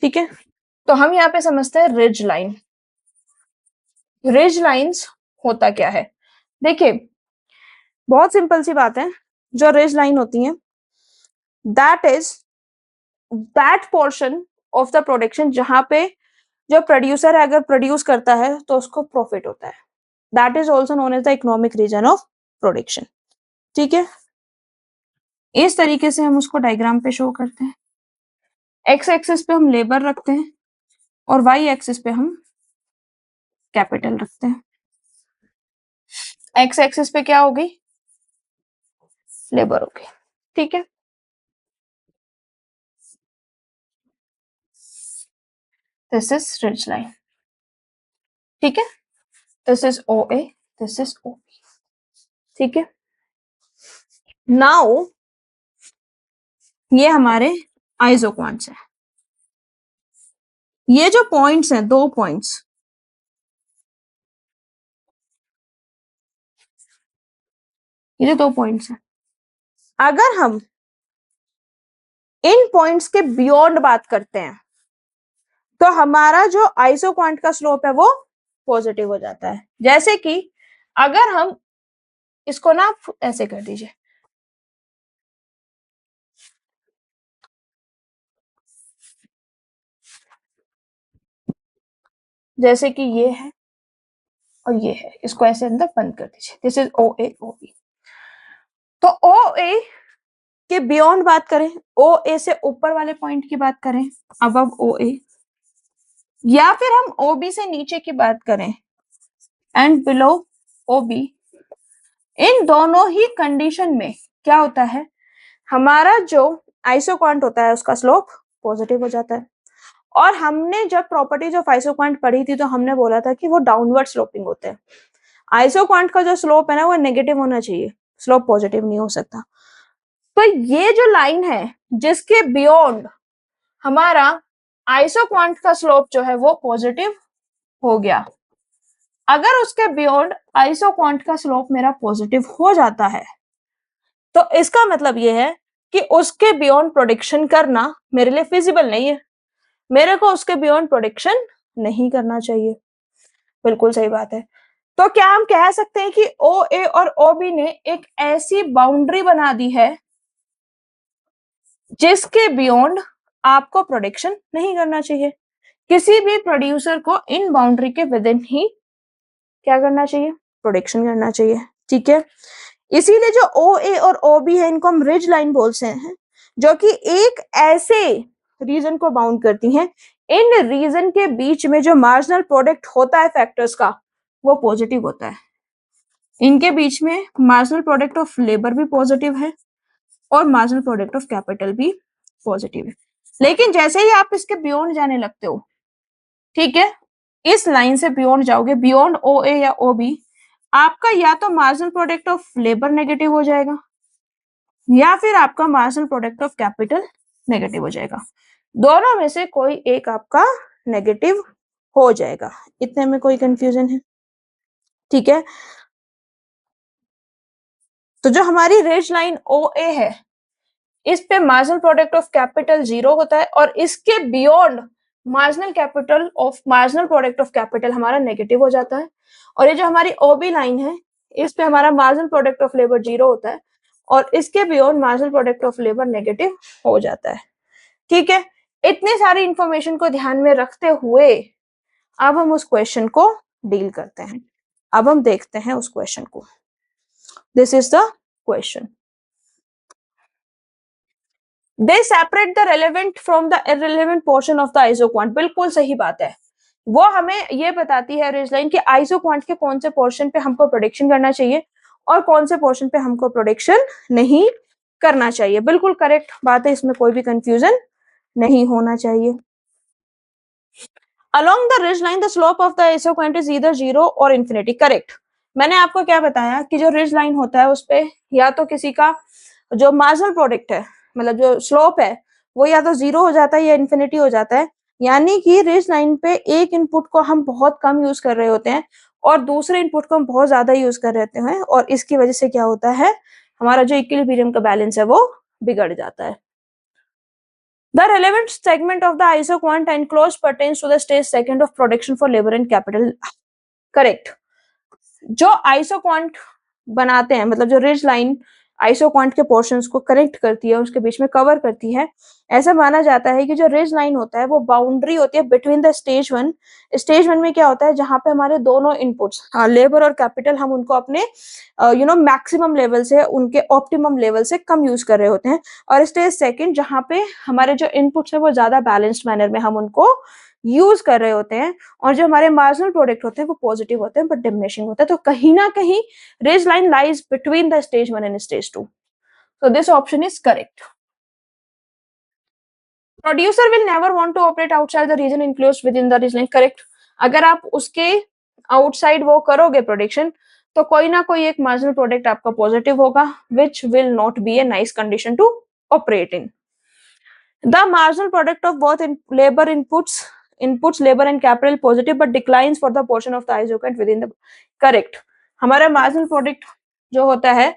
ठीक है, तो हम यहाँ पे समझते हैं रिज लाइन। रिज लाइंस होता क्या है? देखिए बहुत सिंपल सी बात है, जो रिज लाइन होती है that is that portion of the production जहां पे जो प्रोड्यूसर है अगर प्रोड्यूस करता है तो उसको प्रॉफिट होता है। That is also known as the economic region of production. ठीक है, इस तरीके से हम उसको डायग्राम पे शो करते हैं। एक्स एक्सिस पे हम लेबर रखते हैं और वाई एक्सिस पे हम कैपिटल रखते हैं। एक्स एक्सिस पे क्या होगी? लेबर होगी। ठीक है, दिस इज रिज लाइन। ठीक है, this is O A, this is O B. ठीक है, नाउ ये हमारे आइसो क्वांट्स है। ये जो पॉइंट्स हैं, 2 पॉइंट्स, ये जो 2 पॉइंट्स हैं, अगर हम इन पॉइंट्स के बियॉन्ड बात करते हैं तो हमारा जो आइसो क्वांट का स्लोप है वो पॉजिटिव हो जाता है। जैसे कि अगर हम इसको ना ऐसे कर दीजिए, जैसे कि ये है और ये है, इसको ऐसे अंदर बंद कर दीजिए। This is O A O B. तो ओ ए के बियॉन्ड बात करें, ओ ए से ऊपर वाले पॉइंट की बात करें, अबव ओ ए, या फिर हम ओ बी से नीचे की बात करें एंड बिलो ओ बी, इन दोनों ही कंडीशन में क्या होता है? हमारा जो आइसोक्वांट होता है उसका स्लोप पॉजिटिव हो जाता है। और हमने जब प्रॉपर्टीज ऑफ आइसोक्वांट पढ़ी थी तो हमने बोला था कि वो डाउनवर्ड स्लोपिंग होते हैं। आइसोक्वांट का जो स्लोप है ना वो नेगेटिव होना चाहिए, स्लोप पॉजिटिव नहीं हो सकता। तो ये जो लाइन है जिसके बियॉन्ड हमारा आइसोक्वांट का स्लोप जो है वो पॉजिटिव हो गया, अगर उसके बियॉन्ड आइसोक्वांट का स्लोप मेरा पॉजिटिव हो जाता है तो इसका मतलब ये है कि उसके बियॉन्ड प्रोडिक्शन करना मेरे लिए फिजिबल नहीं है, मेरे को उसके बियॉन्ड प्रोडिक्शन नहीं करना चाहिए। बिल्कुल सही बात है। तो क्या हम कह सकते हैं कि ओ ए और ओ बी ने एक ऐसी बाउंड्री बना दी है जिसके बियॉन्ड आपको प्रोडिक्शन नहीं करना चाहिए? किसी भी प्रोड्यूसर को इन बाउंड्री के विद इन ही क्या करना चाहिए? प्रोडिक्शन करना चाहिए। ठीक है, इसीलिए जो ओ ए और ओ बी है इनको हम रिज लाइन बोलते हैं, जो कि एक ऐसे रीजन को बाउंड करती हैं। इन रीजन के बीच में जो मार्जिनल प्रोडक्ट होता है फैक्टर्स का वो पॉजिटिव होता है। इनके बीच में मार्जिनल प्रोडक्ट ऑफ लेबर भी पॉजिटिव है और मार्जिनल प्रोडक्ट ऑफ कैपिटल भी पॉजिटिव है। लेकिन जैसे ही आप इसके बियॉन्ड जाने लगते हो, ठीक है, इस लाइन से बियॉन्ड जाओगे, बियॉन्ड ओ ए या ओ बी, आपका या तो marginal product of labour negative हो जाएगा या फिर आपका marginal product of capital negative हो जाएगा। दोनों में से कोई एक आपका नेगेटिव हो जाएगा। इतने में कोई कंफ्यूजन है? ठीक है, तो जो हमारी रेज लाइन ओ ए है, इस पे मार्जिनल प्रोडक्ट ऑफ कैपिटल 0 होता है और इसके beyond marginal product of capital हमारा नेगेटिव हो जाता है। और ये जो हमारी ओबी लाइन है, इस पे हमारा मार्जिनल प्रोडक्ट ऑफ लेबर 0 होता है और इसके beyond marginal product of labour negative हो जाता है। ठीक है, इतनी सारी इंफॉर्मेशन को ध्यान में रखते हुए अब हम उस क्वेश्चन को डील करते हैं। अब हम देखते हैं उस क्वेश्चन को। This is the question. They separate the relevant from the irrelevant portion of the isoquant. बिल्कुल सही बात है, वो हमें ये बताती है रेजलाइन कि आइसोक्वांट के कौन से पोर्शन पे हमको प्रोडिक्शन करना चाहिए और कौन से पोर्शन पे हमको प्रोडिक्शन नहीं करना चाहिए। बिल्कुल करेक्ट बात है, इसमें कोई भी कंफ्यूजन नहीं होना चाहिए। Along the ridge line, the slope of the isoquant is either 0 और infinity. करेक्ट। मैंने आपको क्या बताया कि जो रिज लाइन होता है उस पे या तो किसी का जो मार्जिनल प्रोडक्ट है, मतलब जो स्लोप है, वो या तो 0 हो जाता है या इन्फिनिटी हो जाता है। यानी कि रिज लाइन पे एक इनपुट को हम बहुत कम यूज कर रहे होते हैं और दूसरे इनपुट को हम बहुत ज्यादा यूज कर रहे होते हैं, और इसकी वजह से क्या होता है, हमारा जो इक्विलिब्रियम का बैलेंस है वो बिगड़ जाता है। The relevant segment of the isoquant enclosed pertains to the stage second of production for labor and capital. Correct. जो आइसोक्वांट बनाते हैं, मतलब जो रिज लाइन आइसोक्वांट के पोर्शंस को कनेक्ट करती है, उसके बीच में कवर करती है, ऐसा माना जाता है कि जो रिज लाइन होता है वो बाउंड्री होती है between the stage one. Stage one में क्या होता है, जहां पे हमारे दोनों इनपुट्स लेबर और कैपिटल हम उनको अपने मैक्सिमम लेवल से, उनके ऑप्टिमम लेवल से कम यूज कर रहे होते हैं। और स्टेज सेकंड जहां पे हमारे जो इनपुट्स है वो ज्यादा बैलेंस्ड मैनर में हम उनको यूज कर रहे होते हैं, और जो हमारे मार्जिनल प्रोडक्ट होते हैं वो पॉजिटिव होते हैं बट डिमिनिशिंग होता है। तो कहीं ना कहीं ridge line lies between the stage 1 and stage 2। So this option is correct. Producer will never want to operate outside the region enclosed within the region. Correct. अगर आप उसके आउटसाइड वो करोगे प्रोडक्शन, तो कोई ना कोई एक मार्जिनल प्रोडक्ट आपका पॉजिटिव होगा, which will not be a nice condition to operate in. The marginal product of both labor inputs labor and capital positive but declines for the portion of the isoquant within the correct। हमारा marginal product जो होता है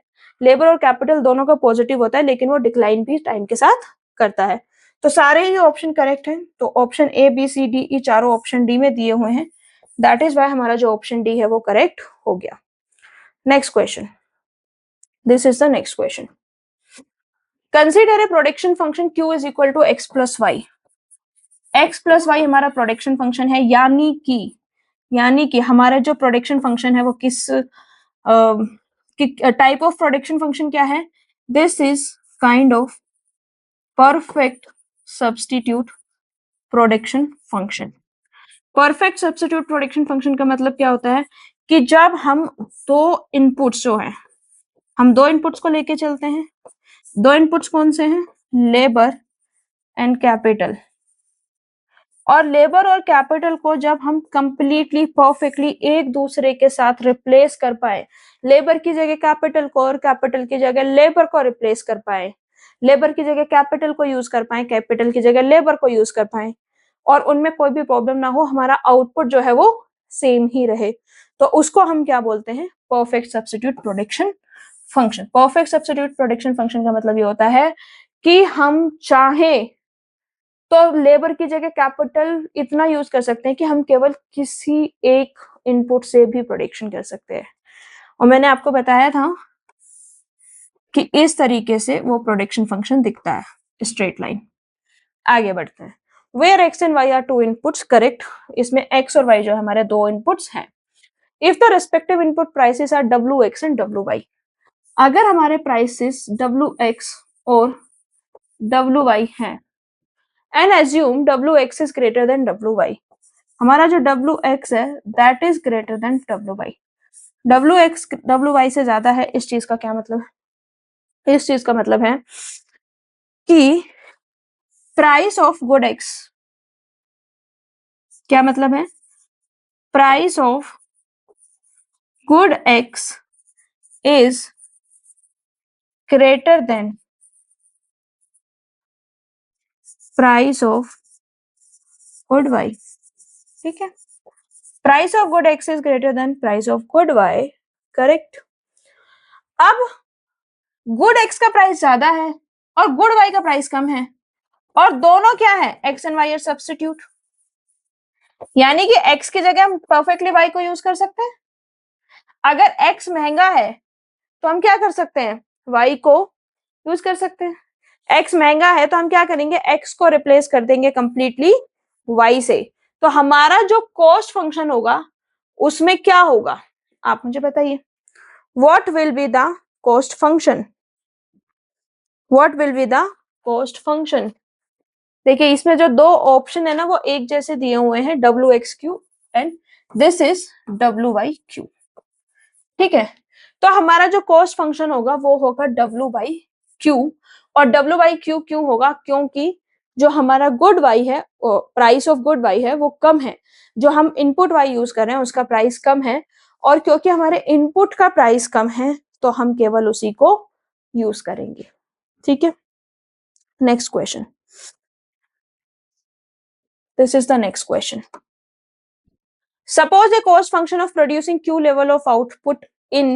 लेबर और कैपिटल दोनों का पॉजिटिव होता है, लेकिन वो डिक्लाइन भी टाइम के साथ करता है। तो सारे ही ऑप्शन करेक्ट हैं। तो option A B C D E चारों ऑप्शन डी में दिए हुए हैं, दैट इज वाई हमारा जो ऑप्शन डी है वो करेक्ट हो गया। Next question, this is the next question. Consider a production function Q is equal to X plus Y. X plus Y हमारा प्रोडक्शन फंक्शन है, यानी कि हमारा जो प्रोडक्शन फंक्शन है वो किस टाइप ऑफ प्रोडक्शन फंक्शन क्या है, this is kind of perfect substitute production function. Perfect substitute production function का मतलब क्या होता है कि जब हम दो इनपुट्स जो है, हम दो इनपुट्स को लेके चलते हैं। दो इनपुट्स कौन से हैं, लेबर एंड कैपिटल। और लेबर और कैपिटल को जब हम कंप्लीटली परफेक्टली एक दूसरे के साथ रिप्लेस कर पाए, लेबर की जगह कैपिटल को और कैपिटल की जगह लेबर को रिप्लेस कर पाए, लेबर की जगह कैपिटल को यूज कर पाए, कैपिटल की जगह लेबर को यूज कर पाए, और उनमें कोई भी प्रॉब्लम ना हो, हमारा आउटपुट जो है वो सेम ही रहे, तो उसको हम क्या बोलते हैं, perfect substitute production function. Perfect substitute production function का मतलब ये होता है कि हम चाहे तो लेबर की जगह कैपिटल इतना यूज कर सकते हैं कि हम केवल किसी एक इनपुट से भी प्रोडक्शन कर सकते हैं। और मैंने आपको बताया था कि इस तरीके से वो प्रोडक्शन फंक्शन दिखता है, स्ट्रेट लाइन। आगे बढ़ते हैं। Where x and y are to inputs. Correct. इसमें एक्स और वाई जो हमारे दो इनपुट्स हैं। If the respective input prices R W x and W Y. अगर हमारे प्राइसेस डब्ल्यू एक्स और डब्ल्यू वाई हैं, and assume wx is greater than wy। हमारा जो wx है that is greater than wy। wx wy से ज्यादा है, इस चीज का क्या मतलब है, इस चीज का मतलब है कि प्राइस ऑफ गुड x, क्या मतलब है, price of good x is greater than price of good y, ठीक है, price of good x is greater than price of good y, correct. अब गुड एक्स का प्राइस ज्यादा है और गुड वाई का प्राइस कम है, और दोनों क्या है, x and y are substitute, यानी कि एक्स की जगह हम परफेक्टली वाई को यूज कर सकते हैं। अगर एक्स महंगा है तो हम क्या कर सकते हैं, वाई को यूज कर सकते हैं। एक्स महंगा है तो हम क्या करेंगे, एक्स को रिप्लेस कर देंगे कंप्लीटली वाई से। तो हमारा जो कॉस्ट फंक्शन होगा उसमें क्या होगा, आप मुझे बताइए, what will be the cost function, what will be the cost function. देखिए इसमें जो दो ऑप्शन है ना वो एक जैसे दिए हुए हैं, W x Q and this is W Y Q, ठीक है। तो हमारा जो कॉस्ट फंक्शन होगा वो होगा डब्ल्यू बाई क्यू, और डब्ल्यू बाई क्यू क्यों होगा, क्योंकि जो हमारा गुड वाई है, प्राइस ऑफ गुड वाई है वो कम है, जो हम इनपुट वाई यूज कर रहे हैं उसका प्राइस कम है, और क्योंकि हमारे इनपुट का प्राइस कम है तो हम केवल उसी को यूज करेंगे, ठीक है। Next question, this is the next question. Suppose a cost function of producing Q level of output in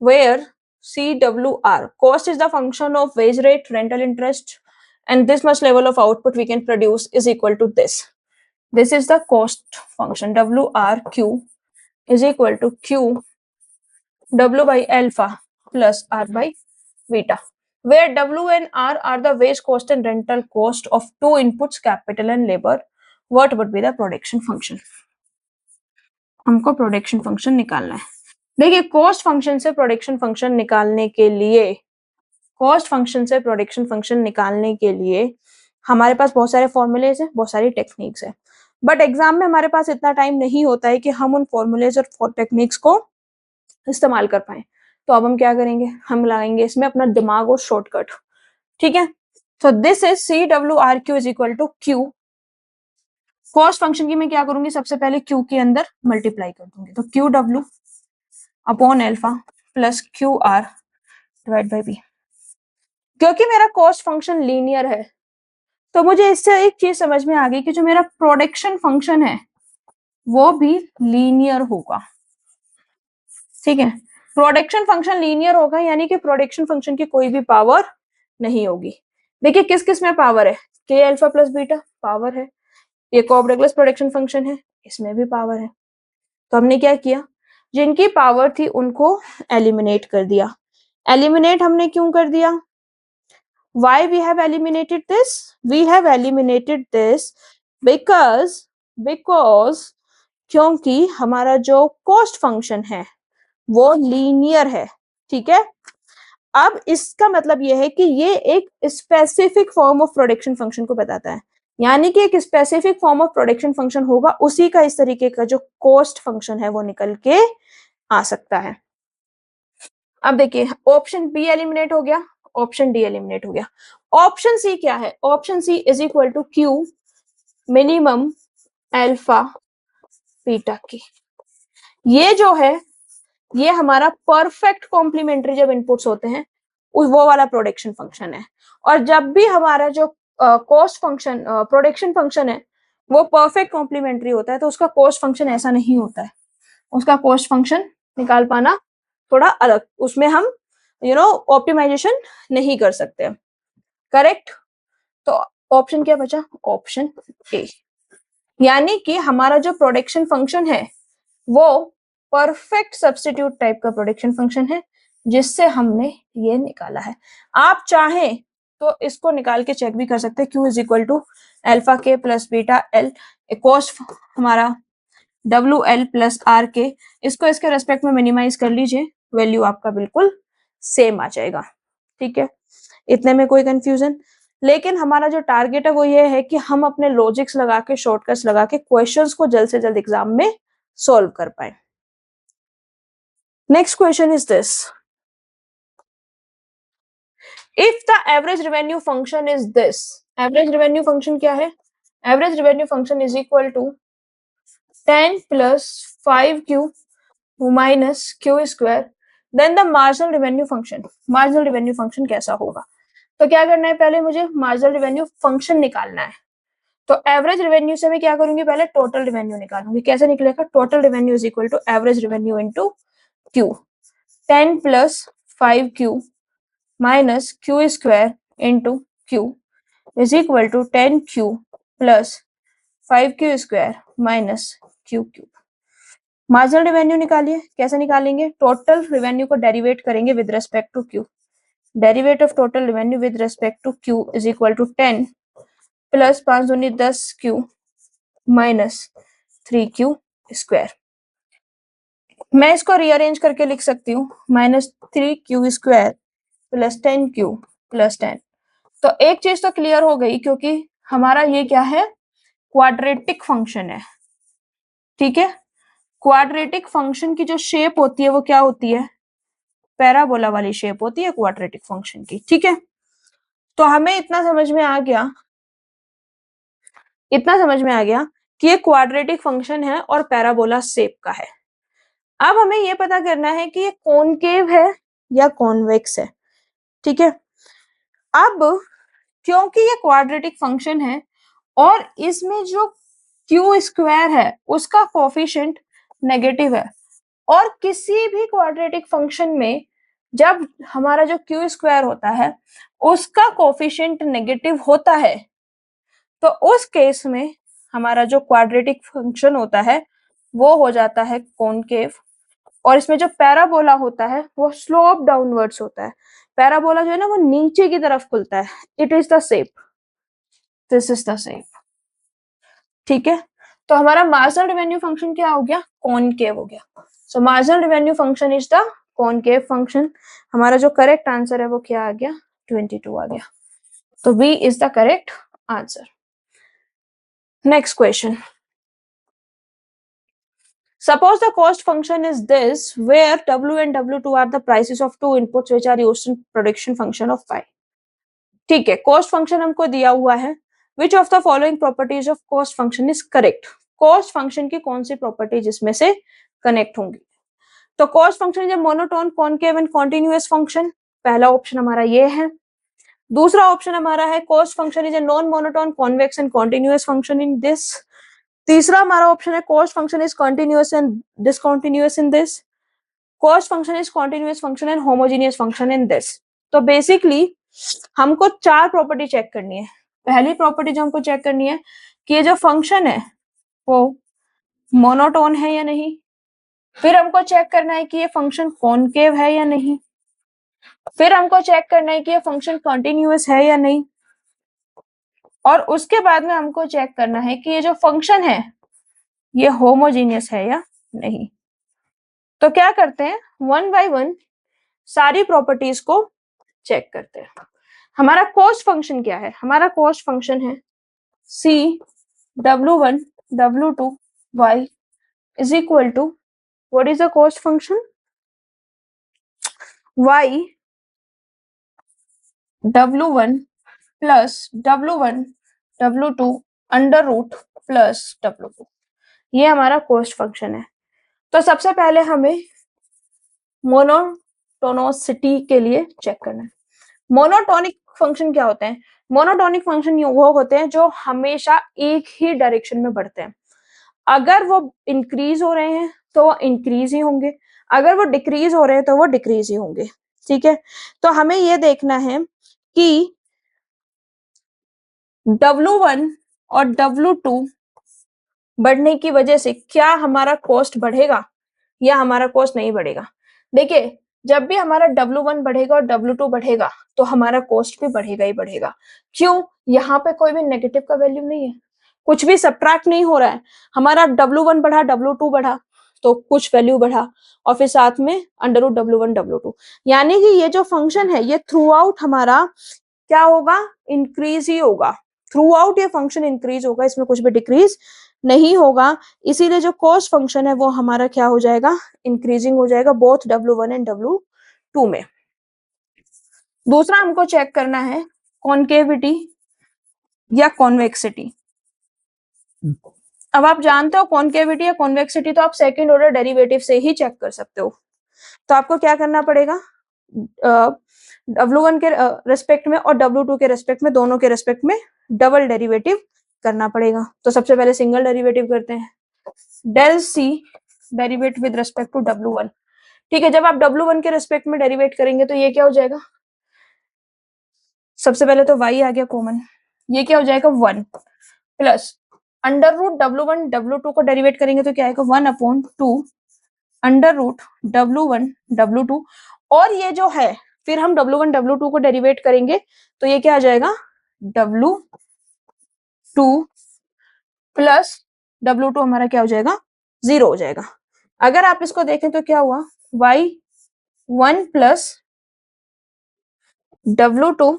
where CWR, cost is the function of wage rate, rental interest, and this much level of output we can produce is equal to this. This is the cost function. WRQ is equal to Q W by alpha plus R by beta, where W and R are the wage cost and rental cost of two inputs, capital and labor. What would be the production function? हमको प्रोडक्शन फंक्शन निकालना है। देखिए कॉस्ट फंक्शन से प्रोडक्शन फंक्शन निकालने के लिए, कॉस्ट फंक्शन से प्रोडक्शन फंक्शन निकालने के लिए हमारे पास बहुत सारे फॉर्मूलेज हैं, बहुत सारी टेक्निक्स हैं, बट एग्जाम में हमारे पास इतना टाइम नहीं होता है कि हम उन फॉर्मूलेज और टेक्निक्स को इस्तेमाल कर पाए। तो अब हम क्या करेंगे, हम लगाएंगे इसमें अपना दिमाग और शॉर्टकट, ठीक है। तो दिस इज सी डब्ल्यू r q is equal to q, cost function की मैं क्या करूंगी, सबसे पहले क्यू के अंदर मल्टीप्लाई कर दूंगी, तो क्यू डब्ल्यू upon alpha plus q r divide by b. क्योंकि मेरा कॉस्ट फंक्शन लीनियर है तो मुझे इससे एक चीज समझ में आ गई कि जो मेरा प्रोडक्शन फंक्शन है वो भी लीनियर होगा, ठीक है। प्रोडक्शन फंक्शन लीनियर होगा यानी कि प्रोडक्शन फंक्शन की कोई भी पावर नहीं होगी। देखिए किस किस में पावर है, के अल्फा प्लस बीटा पावर है, ये कॉब डगलस प्रोडक्शन फंक्शन है इसमें भी पावर है। तो हमने क्या किया, जिनकी पावर थी उनको एलिमिनेट कर दिया। एलिमिनेट हमने क्यों कर दिया, why we have eliminated this, we have eliminated this because क्योंकि हमारा जो कॉस्ट फंक्शन है वो लीनियर है, ठीक है। अब इसका मतलब यह है कि ये एक specific form of production function को बताता है, यानी कि एक specific form of production function होगा उसी का इस तरीके का जो कॉस्ट फंक्शन है वो निकल के आ सकता है। अब देखिए ऑप्शन बी एलिमिनेट हो गया, ऑप्शन डी एलिमिनेट हो गया, ऑप्शन सी क्या है, option c is equal to q minimum alpha beta की। ये जो है ये हमारा परफेक्ट कॉम्प्लीमेंट्री जब इनपुट्स होते हैं वो वाला प्रोडक्शन फंक्शन है, और जब भी हमारा जो कॉस्ट फंक्शन प्रोडक्शन फंक्शन है वो परफेक्ट कॉम्प्लीमेंट्री होता है तो उसका कॉस्ट फंक्शन ऐसा नहीं होता है, उसका कॉस्ट फंक्शन निकाल पाना थोड़ा अलग, उसमें हम ऑप्टिमाइजेशन नहीं कर सकते, करेक्ट। तो ऑप्शन क्या बचा, ऑप्शन ए, यानी कि हमारा जो प्रोडक्शन फंक्शन है वो परफेक्ट सब्स्टिट्यूट टाइप का प्रोडक्शन फंक्शन है जिससे हमने ये निकाला है। आप चाहें तो इसको निकाल के चेक भी कर सकते हैं, q is equal to alpha k plus beta l, cost हमारा डब्ल्यू एल प्लस आर के, इसको इसके रेस्पेक्ट में मिनिमाइज कर लीजिए, वैल्यू आपका बिल्कुल सेम आ जाएगा, ठीक है। इतने में कोई कंफ्यूजन, लेकिन हमारा जो टारगेट है वो ये है कि हम अपने लॉजिक्स लगा के शॉर्टकट्स लगा के क्वेश्चंस को जल्द से जल्द एग्जाम में सॉल्व कर पाए। Next question is this, if the average revenue function is this, average revenue function क्या है, average revenue function is equal to 10 plus 5q minus q square, then the marginal revenue function, marginal revenue function कैसा होगा। तो क्या करना है, पहले मुझे मार्जिनल रेवेन्यू फंक्शन निकालना है। तो एवरेज रेवेन्यू से मैं क्या करूंगी, पहले टोटल रेवेन्यू निकालूंगी। कैसे निकलेगा, total revenue is equal to average revenue into q. 10 plus 5Q minus q square into q is equal to 10Q plus 5Q square minus q cube. Marginal revenue निकालिए। कैसे निकालेंगे, टोटल रेवेन्यू को डेरिवेट करेंगे with respect to q. Derivate of total revenue with respect to q is equal to 10 plus 5 दूनी 10Q माइनस 3Q स्क्वायर। मैं इसको रीअरेंज करके लिख सकती हूँ, minus 3Q square plus 10Q plus 10। तो एक चीज तो क्लियर हो गई, क्योंकि हमारा ये क्या है, क्वाड्रेटिक फंक्शन है। ठीक है, क्वाड्रेटिक फंक्शन की जो शेप होती है वो क्या होती है, पैराबोला वाली शेप होती है क्वाड्रेटिक फंक्शन की। ठीक है, तो हमें इतना समझ में आ गया, कि ये क्वाड्रेटिक फंक्शन है और पैराबोला शेप का है। अब हमें ये पता करना है कि ये कॉनकेव है या कॉन्वेक्स है। ठीक है, अब क्योंकि ये क्वाड्रेटिक फंक्शन है और इसमें जो क्यू स्क्वायर है उसका कोफिशिएंट नेगेटिव है, और किसी भी क्वाड्रेटिक फंक्शन में जब हमारा जो क्यू स्क्वायर होता है उसका कोफिशिएंट नेगेटिव होता है, तो उस केस में हमारा जो क्वाड्रेटिक फंक्शन होता है वो हो जाता है कॉनकेव। और इसमें जो पैराबोला होता है वो स्लोप डाउनवर्ड्स होता है। पैराबोला जो है ना वो नीचे की तरफ खुलता है। It is the shape, this is the shape. ठीक है, तो हमारा मार्जिनल रेवेन्यू फंक्शन क्या हो गया, कॉनकेव हो गया। सो marginal revenue function is the concave function. हमारा जो करेक्ट आंसर है वो क्या आ गया, 22 आ गया। तो b is the correct answer. Next question, suppose the cost function is this where W and W2 are the prices of two inputs which are used in production function of phi। ठीक है, कॉस्ट फंक्शन हमको दिया हुआ है, which of the following properties of cost function is correct. Cost function की कौन सी प्रॉपर्टीज इसमें से कनेक्ट होंगी। तो cost function is monotone concave and continuous function, पहला ऑप्शन हमारा ये है। दूसरा ऑप्शन हमारा है cost function is a non monotone convex and continuous function in this. तीसरा हमारा ऑप्शन है cost function is continuous and discontinuous in this. Cost function is continuous function and homogeneous function in this. तो बेसिकली हमको चार प्रॉपर्टी चेक करनी है। पहली प्रॉपर्टी जो हमको चेक करनी है कि ये जो फंक्शन है वो मोनोटोन है या नहीं। फिर हमको चेक करना है कि ये फंक्शन कॉनकेव है या नहीं। फिर हमको चेक करना है कि ये फंक्शन कंटिन्यूअस है या नहीं। और उसके बाद में हमको चेक करना है कि ये जो फंक्शन है ये होमोजीनियस है या नहीं। तो क्या करते हैं, वन बाय वन सारी प्रॉपर्टीज को चेक करते हैं। हमारा कॉस्ट फंक्शन क्या है, हमारा कॉस्ट फंक्शन है C W1 W2 Y is equal to, what is the cost function, Y W1 plus W1 W2 under root plus W2, ये हमारा कॉस्ट फंक्शन है। तो सबसे पहले हमें मोनोटोनिसिटी के लिए चेक करना है। मोनोटोनिक फंक्शन क्या होते हैं, मोनोटोनिक फंक्शन वो होते हैं जो हमेशा एक ही डायरेक्शन में बढ़ते हैं। अगर वो इंक्रीज हो रहे हैं तो वो इंक्रीज ही होंगे, अगर वो डिक्रीज हो रहे हैं तो वो डिक्रीज ही होंगे। ठीक है, तो हमें ये देखना है कि W1 और W2 बढ़ने की वजह से क्या हमारा कॉस्ट बढ़ेगा या हमारा कॉस्ट नहीं बढ़ेगा। देखिए, जब भी हमारा W1 बढ़ेगा और W2 बढ़ेगा तो हमारा कॉस्ट भी बढ़ेगा ही बढ़ेगा। क्यों, यहाँ पे कोई भी नेगेटिव का वैल्यू नहीं है, कुछ भी सब्ट्रैक्ट नहीं हो रहा है। हमारा W1 बढ़ा W2 बढ़ा तो कुछ वैल्यू बढ़ा, और फिर साथ में अंडर रूट W1 W2, यानी कि ये जो फंक्शन है ये थ्रू आउट हमारा क्या होगा, इंक्रीज ही होगा। थ्रू आउट ये फंक्शन इंक्रीज होगा, इसमें कुछ भी डिक्रीज नहीं होगा। इसीलिए जो कॉस्ट फंक्शन है वो हमारा क्या हो जाएगा, इंक्रीजिंग हो जाएगा बोथ W1 एंड W2 में। दूसरा हमको चेक करना है कॉनकेविटी या कॉन्वेक्सिटी। अब आप जानते हो कॉनकेविटी या कॉन्वेक्सिटी तो आप सेकंड ऑर्डर डेरिवेटिव से ही चेक कर सकते हो। तो आपको क्या करना पड़ेगा, W1 के रेस्पेक्ट में और W2 के रेस्पेक्ट में, दोनों के रेस्पेक्ट में डबल डेरिवेटिव करना पड़ेगा। तो सबसे पहले सिंगल डेरिवेटिव करते हैं, del c derivate with respect to W1। ठीक है, जब आप W1 के रेस्पेक्ट में डेरिवेट करेंगे तो ये क्या हो जाएगा, सबसे पहले तो y आ गया कॉमन, ये क्या हो जाएगा 1 plus under root W1 W2 को डेरिवेट करेंगे तो क्या आएगा 1/2 अंडर रूट W1 W2, और ये जो है फिर हम W1 W2 को डेरिवेट करेंगे तो ये क्या आ जाएगा W2 प्लस W2 हमारा क्या हो जाएगा 0 हो जाएगा। अगर आप इसको देखें तो क्या हुआ y1 plus W2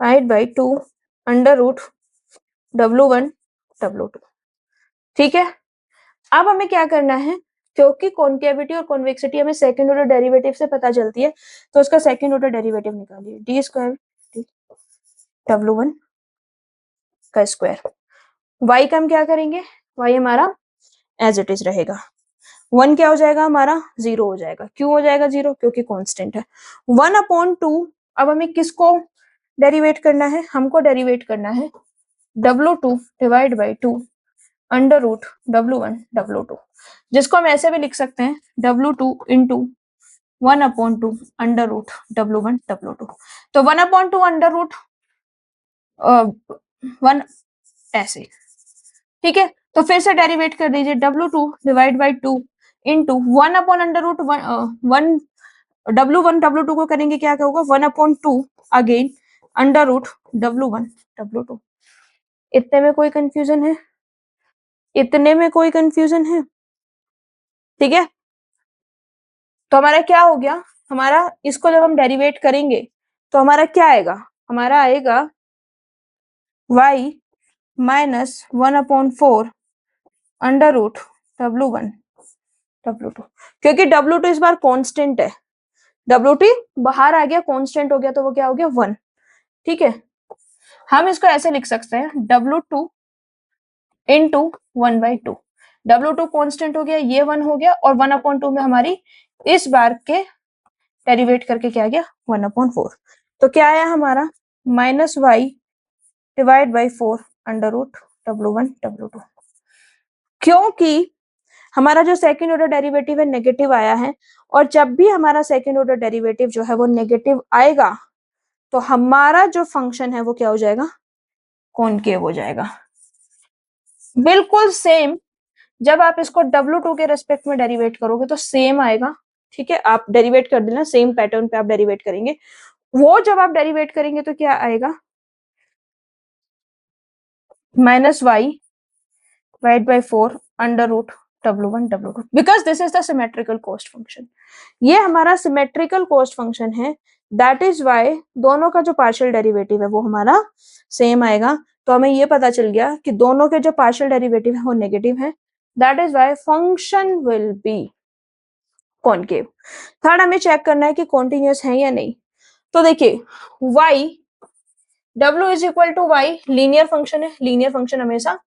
by 2 under root W1 W2। ठीक है, अब हमें क्या करना है, क्योंकि कॉन्केविटी और कॉन्वेक्सिटी हमें सेकंड ऑर्डर डेरिवेटिव से पता चलती है, तो उसका सेकंड ऑर्डर डेरिवेटिव निकालिए, डी स्क्वायर W1 का स्क्वायर। y का हम क्या करेंगे, y हमारा एज इट इज रहेगा, 1 क्या हो जाएगा हमारा 0 हो जाएगा। क्यों हो जाएगा 0, क्योंकि कांस्टेंट है। 1/2 अब हमें किसको डेरिवेट करना है, हमको डेरिवेट करना है W2 divide by 2 under root W1 W2, जिसको हम ऐसे भी लिख सकते हैं W2 into 1/2 under root W1 W2। तो 1/2 अंडर रूट 1 ऐसे, ठीक है। तो फिर से डेरिवेट कर दीजिए W2 divide by 2 into 1/√1 W1 W2 को करेंगे क्या होगा 1/2 again under root W1 W2। इतने में कोई कंफ्यूजन है, इतने में कोई कंफ्यूजन है, ठीक है। तो हमारा क्या हो गया, हमारा इसको जब हम डेरिवेट करेंगे तो हमारा क्या आएगा, हमारा आएगा y minus 1/4 under root W1 W2, क्योंकि W2 इस बार कांस्टेंट है, W2 बाहर आ गया कांस्टेंट हो गया तो वो क्या हो गया 1। ठीक है, हम इसको ऐसे लिख सकते हैं W2 इंटू 1/2, W2 कांस्टेंट हो गया, ये 1 हो गया, और 1/2 में हमारी इस बार के डेरिवेट करके क्या आ गया 1/4। तो क्या आया हमारा minus y divide by 4 under root W1 W2। क्योंकि हमारा जो सेकंड ऑर्डर डेरिवेटिव है नेगेटिव आया है, और जब भी हमारा सेकंड ऑर्डर डेरिवेटिव जो है वो नेगेटिव आएगा तो हमारा जो फंक्शन है वो क्या हो जाएगा कॉनकेव हो जाएगा। बिल्कुल सेम जब आप इसको W2 के रेस्पेक्ट में डेरिवेट करोगे तो सेम आएगा। ठीक है, आप डेरिवेट कर देना, सेम पैटर्न पे आप डेरिवेट करेंगे। वो जब आप डेरिवेट करेंगे तो क्या आएगा minus y divide by 4 under root W1 W2, because this is the symmetrical cost function. ये हमारा सिमेट्रिकल कॉस्ट फंक्शन है, दैट इज वाई दोनों का जो पार्शियल डेरिवेटिव है वो हमारा सेम आएगा। तो हमें ये पता चल गया कि दोनों के जो पार्शियल डेरिवेटिव है वो नेगेटिव है, that is y function will be concave. Third हमें चेक करना है कि कॉन्टिन्यूअस है या नहीं। तो देखिए y w is equal to y linear function है, लीनियर फंक्शन हमेशा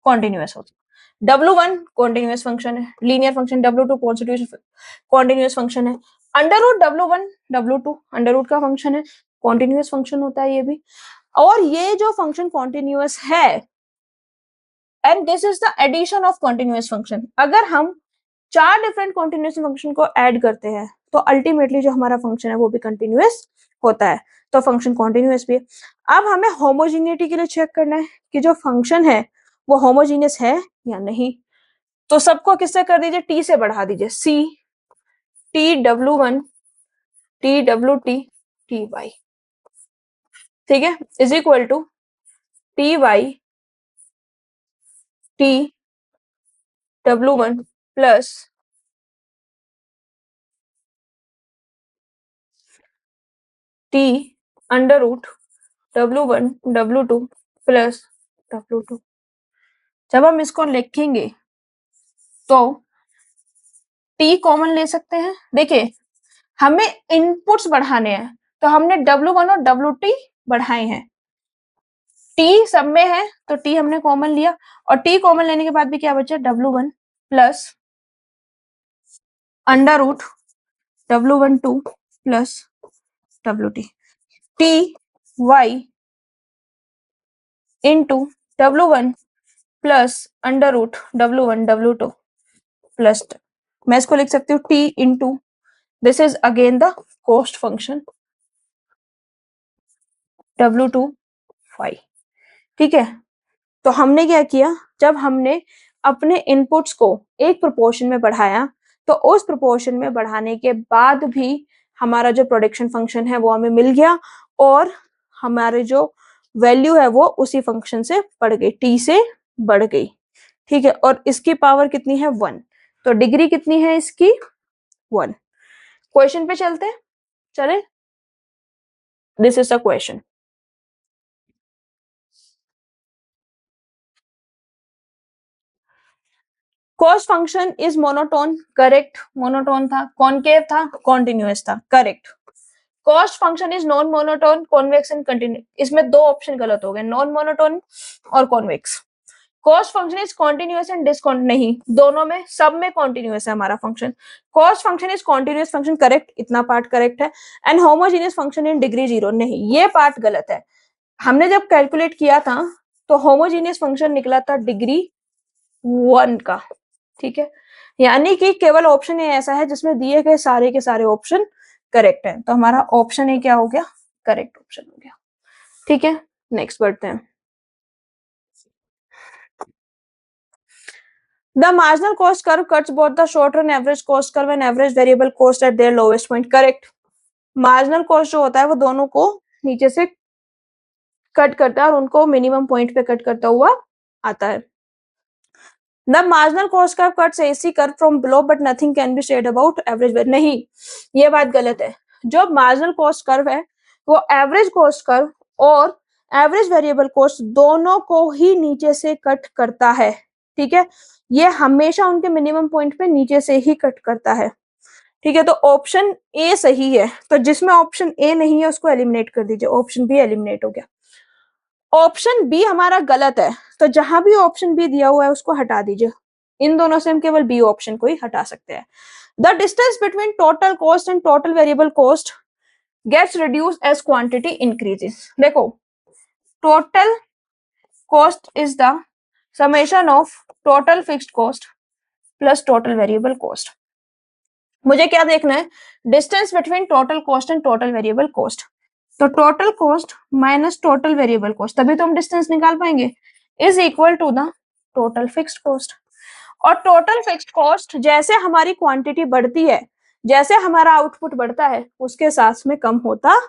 कॉन्टिन्यूअस होता है। W1 कॉन्टिन्यूअस फंक्शन है, linear function W2 continuous function है, under root W1 W2 under root का फंक्शन है, कॉन्टिन्यूअस फंक्शन होता है ये भी। और ये जो फंक्शन कॉन्टिन्यूअस है and this is the addition of continuous function, अगर हम 4 डिफरेंट कॉन्टिन्यूअस फंक्शन को ऐड करते हैं तो अल्टीमेटली जो हमारा फंक्शन है वो भी कंटिन्यूअस होता है, तो फंक्शन कॉन्टिन्यूअस भी है। अब हमें होमोजीनिटी के लिए चेक करना है कि जो फंक्शन है वो होमोजीनियस है या नहीं। तो सबको किससे कर दीजिए, टी से बढ़ा दीजिए, c t W1 t WT t y, ठीक है, is equal to t y t W1 plus t under root W1 W2 plus W2। जब हम इसको लिखेंगे तो टी कॉमन ले सकते हैं। देखिए हमें इनपुट्स बढ़ाने हैं तो हमने W1 और WT बढ़ाए हैं, टी सब में है तो टी हमने कॉमन लिया, और टी कॉमन लेने के बाद भी क्या बचा W1 plus under root W12 plus WT, TY into W1 plus under root W1 W2 plus, मैं इसको लिख सकती हूँ T into, this is again the cost function W2 ठीक है। तो हमने क्या किया, जब हमने अपने इनपुट्स को एक प्रोपोर्शन में बढ़ाया, तो उस प्रोपोर्शन में बढ़ाने के बाद भी हमारा जो प्रोडक्शन फंक्शन है वो हमें मिल गया, और हमारे जो वैल्यू है वो उसी फंक्शन से बढ़ गई, टी से बढ़ गई, ठीक है। और इसकी पावर कितनी है 1, तो डिग्री कितनी है इसकी 1। क्वेश्चन पे चलते हैं, चले, this is the question. Cost function is monotone, correct, monotone था, कॉनकेव था, कॉन्टिन्यूअस था, correct. Cost function is non monotone, convex and continue, इसमें दो ऑप्शन गलत हो गए, नॉन मोनोटोन और convex. Cost function is continuous and डिसकॉन्ट, नहीं, दोनों में, सब में कॉन्टिन्यूअस है हमारा function. Cost function is continuous function, correct, इतना पार्ट करेक्ट है। And homogeneous function in degree 0, नहीं, ये पार्ट गलत है। हमने जब कैलकुलेट किया था तो होमोजीनियस फंक्शन निकला था डिग्री 1 का, ठीक है। यानी कि केवल ऑप्शन ए ऐसा है जिसमें दिए गए सारे के सारे ऑप्शन करेक्ट है, तो हमारा ऑप्शन ए क्या हो गया, करेक्ट ऑप्शन हो गया, ठीक है। नेक्स्ट बढ़ते हैं। The marginal cost curve cuts both the short run average cost curve and average variable cost at there lowest point, correct. Marginal cost जो होता है वो दोनों को नीचे से कट करता है और उनको मिनिमम पॉइंट पे कट करता हुआ आता है। The marginal cost curve cuts AC curve from below, but nothing can be said about average value, नहीं, ये बात गलत है। जो मार्जिनल कॉस्ट कर्व है वो एवरेज कॉस्ट कर्व और एवरेज वेरिएबल कॉस्ट दोनों को ही नीचे से कट करता है, ठीक है। ये हमेशा उनके मिनिमम पॉइंट पे नीचे से ही कट करता है, ठीक है। तो ऑप्शन ए सही है, तो जिसमें ऑप्शन ए नहीं है उसको एलिमिनेट कर दीजिए, ऑप्शन बी एलिमिनेट हो गया। ऑप्शन बी हमारा गलत है, तो जहां भी ऑप्शन बी दिया हुआ है उसको हटा दीजिए, इन दोनों से हम केवल बी ऑप्शन को ही हटा सकते हैं। The distance between total cost and total variable cost gets reduce as quantity increases. देखो, total cost is the summation of total fixed cost plus total variable cost. मुझे क्या देखना है, distance between total cost and total variable cost, तो total cost minus total variable cost, तभी तो हम डिस्टेंस निकाल पाएंगे, is equal to the total fixed cost. और टोटल फिक्स्ड कॉस्ट जैसे हमारी क्वांटिटी बढ़ती है, जैसे हमारा आउटपुट बढ़ता है, उसके साथ में कम होता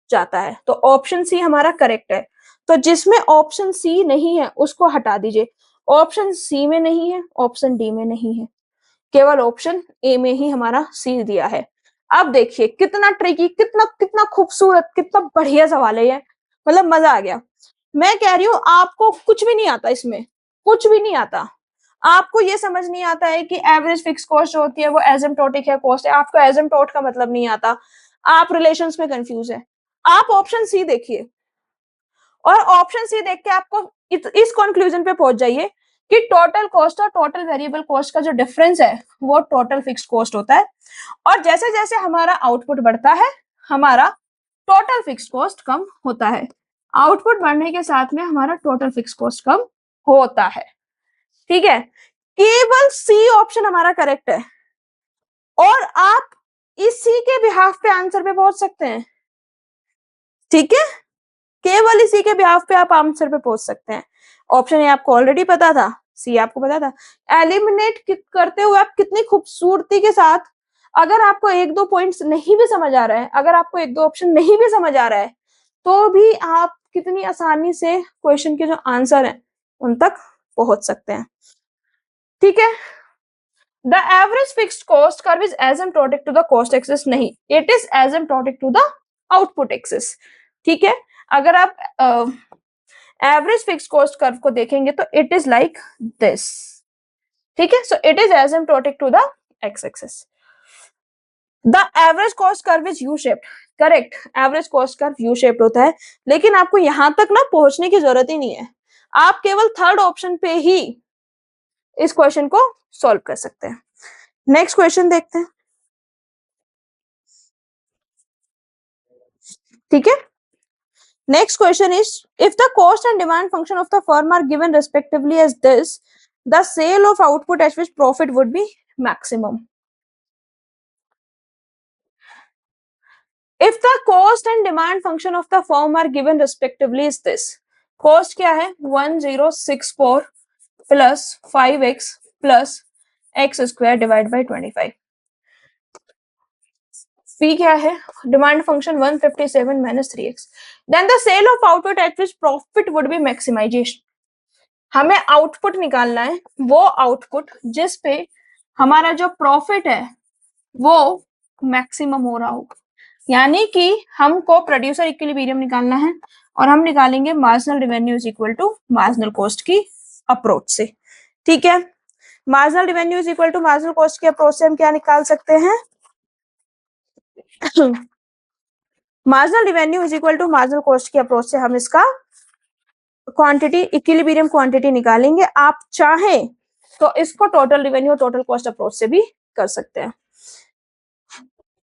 जाता है, तो ऑप्शन सी हमारा करेक्ट है। तो जिसमें ऑप्शन सी नहीं है उसको हटा दीजिए, ऑप्शन सी में नहीं है, ऑप्शन डी में नहीं है, केवल ऑप्शन ए में ही हमारा सी दिया है। अब देखिए कितना ट्रिकी, कितना कितना खूबसूरत, कितना बढ़िया सवाल है ये, मतलब मजा आ गया। मैं कह रही हूँ आपको कुछ भी नहीं आता इसमें, कुछ भी नहीं आता। आपको ये समझ नहीं आता है कि एवरेज फिक्स कॉस्ट जो होती है वो एसिम्प्टोटिक है कॉस्ट है, आपको एसिम्प्टोट का मतलब नहीं आता, आप रिलेशंस में कंफ्यूज है। आप ऑप्शन सी देखिए और ऑप्शन सी देख के आपको इस कंक्लूजन पे पहुंच जाइए कि टोटल कॉस्ट और टोटल वेरिएबल कॉस्ट का जो डिफरेंस है वो टोटल फिक्स कॉस्ट होता है, और जैसे जैसे हमारा आउटपुट बढ़ता है हमारा टोटल फिक्स कॉस्ट कम होता है, आउटपुट बढ़ने के साथ में हमारा टोटल फिक्स कॉस्ट कम होता है, ठीक है। केवल सी ऑप्शन हमारा करेक्ट है, और आप इसी के बिहाफ पे आंसर पे पहुंच सकते हैं, ठीक है, केवल इसी के बिहाफ पे आप आंसर पे पहुंच सकते हैं। ऑप्शन ए आपको ऑलरेडी पता था, सी आपको पता था, एलिमिनेट करते हुए आप कितनी खूबसूरती के साथ, अगर आपको एक दो पॉइंट्स नहीं भी समझ आ रहा है, अगर आपको एक दो ऑप्शन नहीं भी समझ आ रहा है, तो भी आप कितनी आसानी से क्वेश्चन के जो आंसर है उन तक पहुंच सकते हैं, ठीक है। The average fixed cost curve is asymptotic to the cost axis, नहीं, it is asymptotic to the output axis, ठीक है। अगर आप एवरेज फिक्स्ड कॉस्ट कर्व को देखेंगे तो इट इज लाइक दिस, ठीक है। So it is asymptotic to the x axis. The average cost curve is U shaped, correct, average cost curve U shaped होता है, लेकिन आपको यहां तक ना पहुंचने की जरूरत ही नहीं है, आप केवल थर्ड ऑप्शन पे ही इस क्वेश्चन को सॉल्व कर सकते हैं। नेक्स्ट क्वेश्चन देखते हैं। ठीक है. Next question is, if the cost and demand function of the firm are given respectively as this, the sale of output at which profit would be maximum. If the cost and demand function of the firm are given respectively is this. Cost क्या है 1064 plus 5x plus x square divided by 25. P क्या है demand function 157 minus 3x. Then the sale of output at which profit would be maximization. हमें आउटपुट निकालना है, वो आउटपुट जिस पे हमारा जो प्रॉफिट है वो मैक्सिमम हो रहा हो. यानी कि हमको प्रोड्यूसर इक्विलिब्रियम निकालना है और हम निकालेंगे marginal revenue is equal to marginal cost की अप्रोच से. ठीक है, marginal revenue is equal to marginal cost की अप्रोच से हम क्या निकाल सकते हैं marginal revenue is equal to marginal cost की अप्रोच से हम इसका क्वांटिटी इक्विलिब्रियम क्वांटिटी निकालेंगे. आप चाहें तो इसको टोटल रेवेन्यू और टोटल कॉस्ट अप्रोच से भी कर सकते हैं.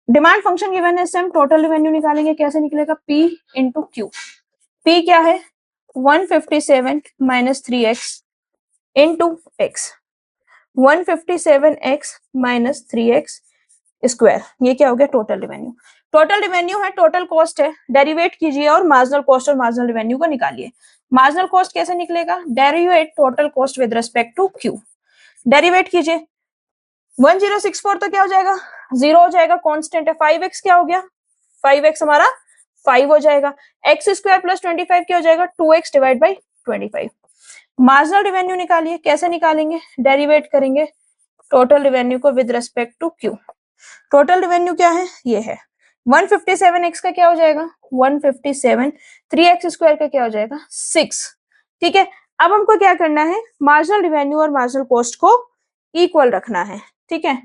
डिमांड फंक्शन गिवन है, इससे हम टोटल रेवेन्यू निकालेंगे. कैसे निकलेगा P इंटू क्यू. P क्या है 157 minus 3x into x. 157x minus 3x square. ये क्या हो गया टोटल रेवेन्यू. टोटल रेवेन्यू है, टोटल कॉस्ट है, डेरिवेट कीजिए और मार्जिनल कॉस्ट और मार्जिनल रेवेन्यू को निकालिए. मार्जिनल कॉस्ट कैसे निकलेगा, derivate total cost with respect to q. Derivate कीजिए 1064 तो क्या हो जाएगा 0 हो जाएगा, कांस्टेंट है. 5x क्या हो गया 5x हमारा 5 हो जाएगा. एक्स स्क्वायर प्लस 25 क्या हो जाएगा 2x divide by 25. Marginal revenue निकालिए. कैसे निकालेंगे, डेरिवेट करेंगे टोटल रेवेन्यू को with respect to q. Total revenue क्या है ये है 157x का क्या हो जाएगा 157. 3x स्क्वायर का क्या हो जाएगा 6. ठीक है, अब हमको क्या करना है मार्जिनल रेवेन्यू और मार्जिनल कॉस्ट को इक्वल रखना है. ठीक है,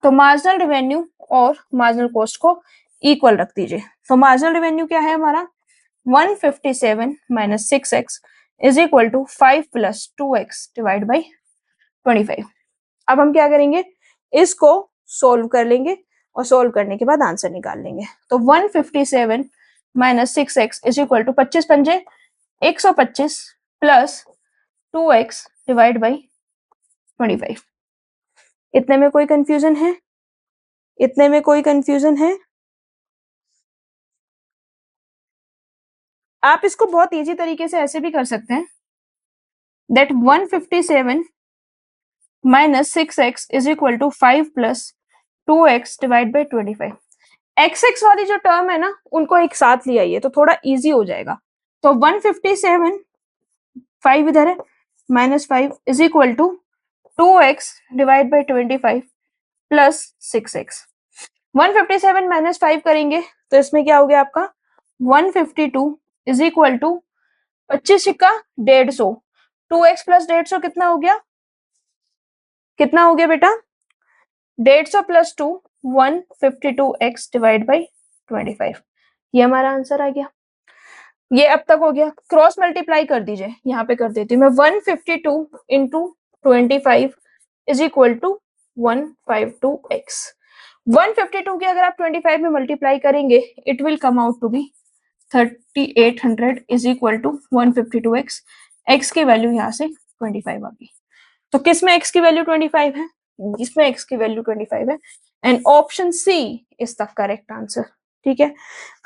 तो मार्जिनल रेवेन्यू और मार्जिनल कॉस्ट को इक्वल रख दीजिए. तो मार्जिनल रेवेन्यू क्या है हमारा 157 minus 6x is equal to 5 plus 2x divide by 25. अब हम क्या करेंगे इसको सोल्व कर लेंगे और सोल्व करने के बाद आंसर निकाल लेंगे. तो 157 minus 6x is equal to 25 पंजे 125 प्लस 2x डिवाइड बाई 25. इतने में कोई कंफ्यूजन है, इतने में कोई कंफ्यूजन है. आप इसको बहुत इजी तरीके से ऐसे भी कर सकते हैं that 157 minus 6x is equal to 5 plus 2x divide by 25. xx वाली जो टर्म है ना उनको एक साथ ले आइए तो थोड़ा इजी हो जाएगा. तो 157 5 इधर है minus 5 is equal to 2x divide by 25 plus 6x. 157 minus 5 करेंगे तो इसमें क्या हो गया आपका 152 इज इक्वल टू 25 का 150. 2x प्लस 150 कितना हो गया, कितना हो गया बेटा 150 प्लस 2 152x डिवाइड बाई 25. ये हमारा आंसर आ गया. ये अब तक हो गया. क्रॉस मल्टीप्लाई कर दीजिए, यहाँ पे कर देती हूँ मैं 152 into 25 is equal to 152x. 152 की अगर आप 25 में मल्टीप्लाई करेंगे it will come out to be 3800 is equal to 152x. x की वैल्यू यहाँ से 25 आ गई. तो किस में x की वैल्यू 25 है, इसमें x की वैल्यू 25 है and option c is the correct answer. ठीक है,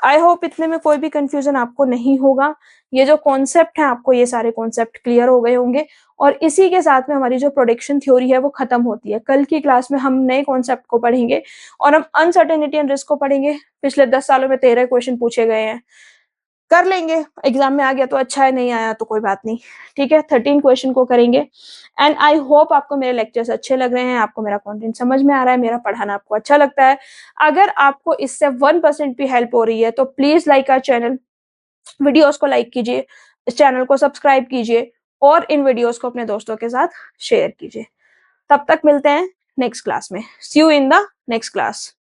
आई होप इतने में कोई भी कंफ्यूजन आपको नहीं होगा. ये जो कॉन्सेप्ट है आपको ये सारे कॉन्सेप्ट क्लियर हो गए होंगे और इसी के साथ में हमारी जो प्रोडिक्शन थ्योरी है वो खत्म होती है. कल की क्लास में हम नए कॉन्सेप्ट को पढ़ेंगे और हम अनसर्टेनिटी एंड रिस्क को पढ़ेंगे. पिछले 10 सालों में 13 क्वेश्चन पूछे गए हैं, कर लेंगे. एग्जाम में आ गया तो अच्छा है, नहीं आया तो कोई बात नहीं. ठीक है, 13 क्वेश्चन को करेंगे एंड आई होप आपको मेरे लेक्चर्स अच्छे लग रहे हैं, आपको मेरा कंटेंट समझ में आ रहा है, मेरा पढ़ाना आपको अच्छा लगता है. अगर आपको इससे 1% भी हेल्प हो रही है तो please like our channel, videos को लाइक कीजिए, इस चैनल को सब्सक्राइब कीजिए और इन वीडियोस को अपने दोस्तों के साथ शेयर कीजिए. तब तक मिलते हैं नेक्स्ट क्लास में. See you in the next class.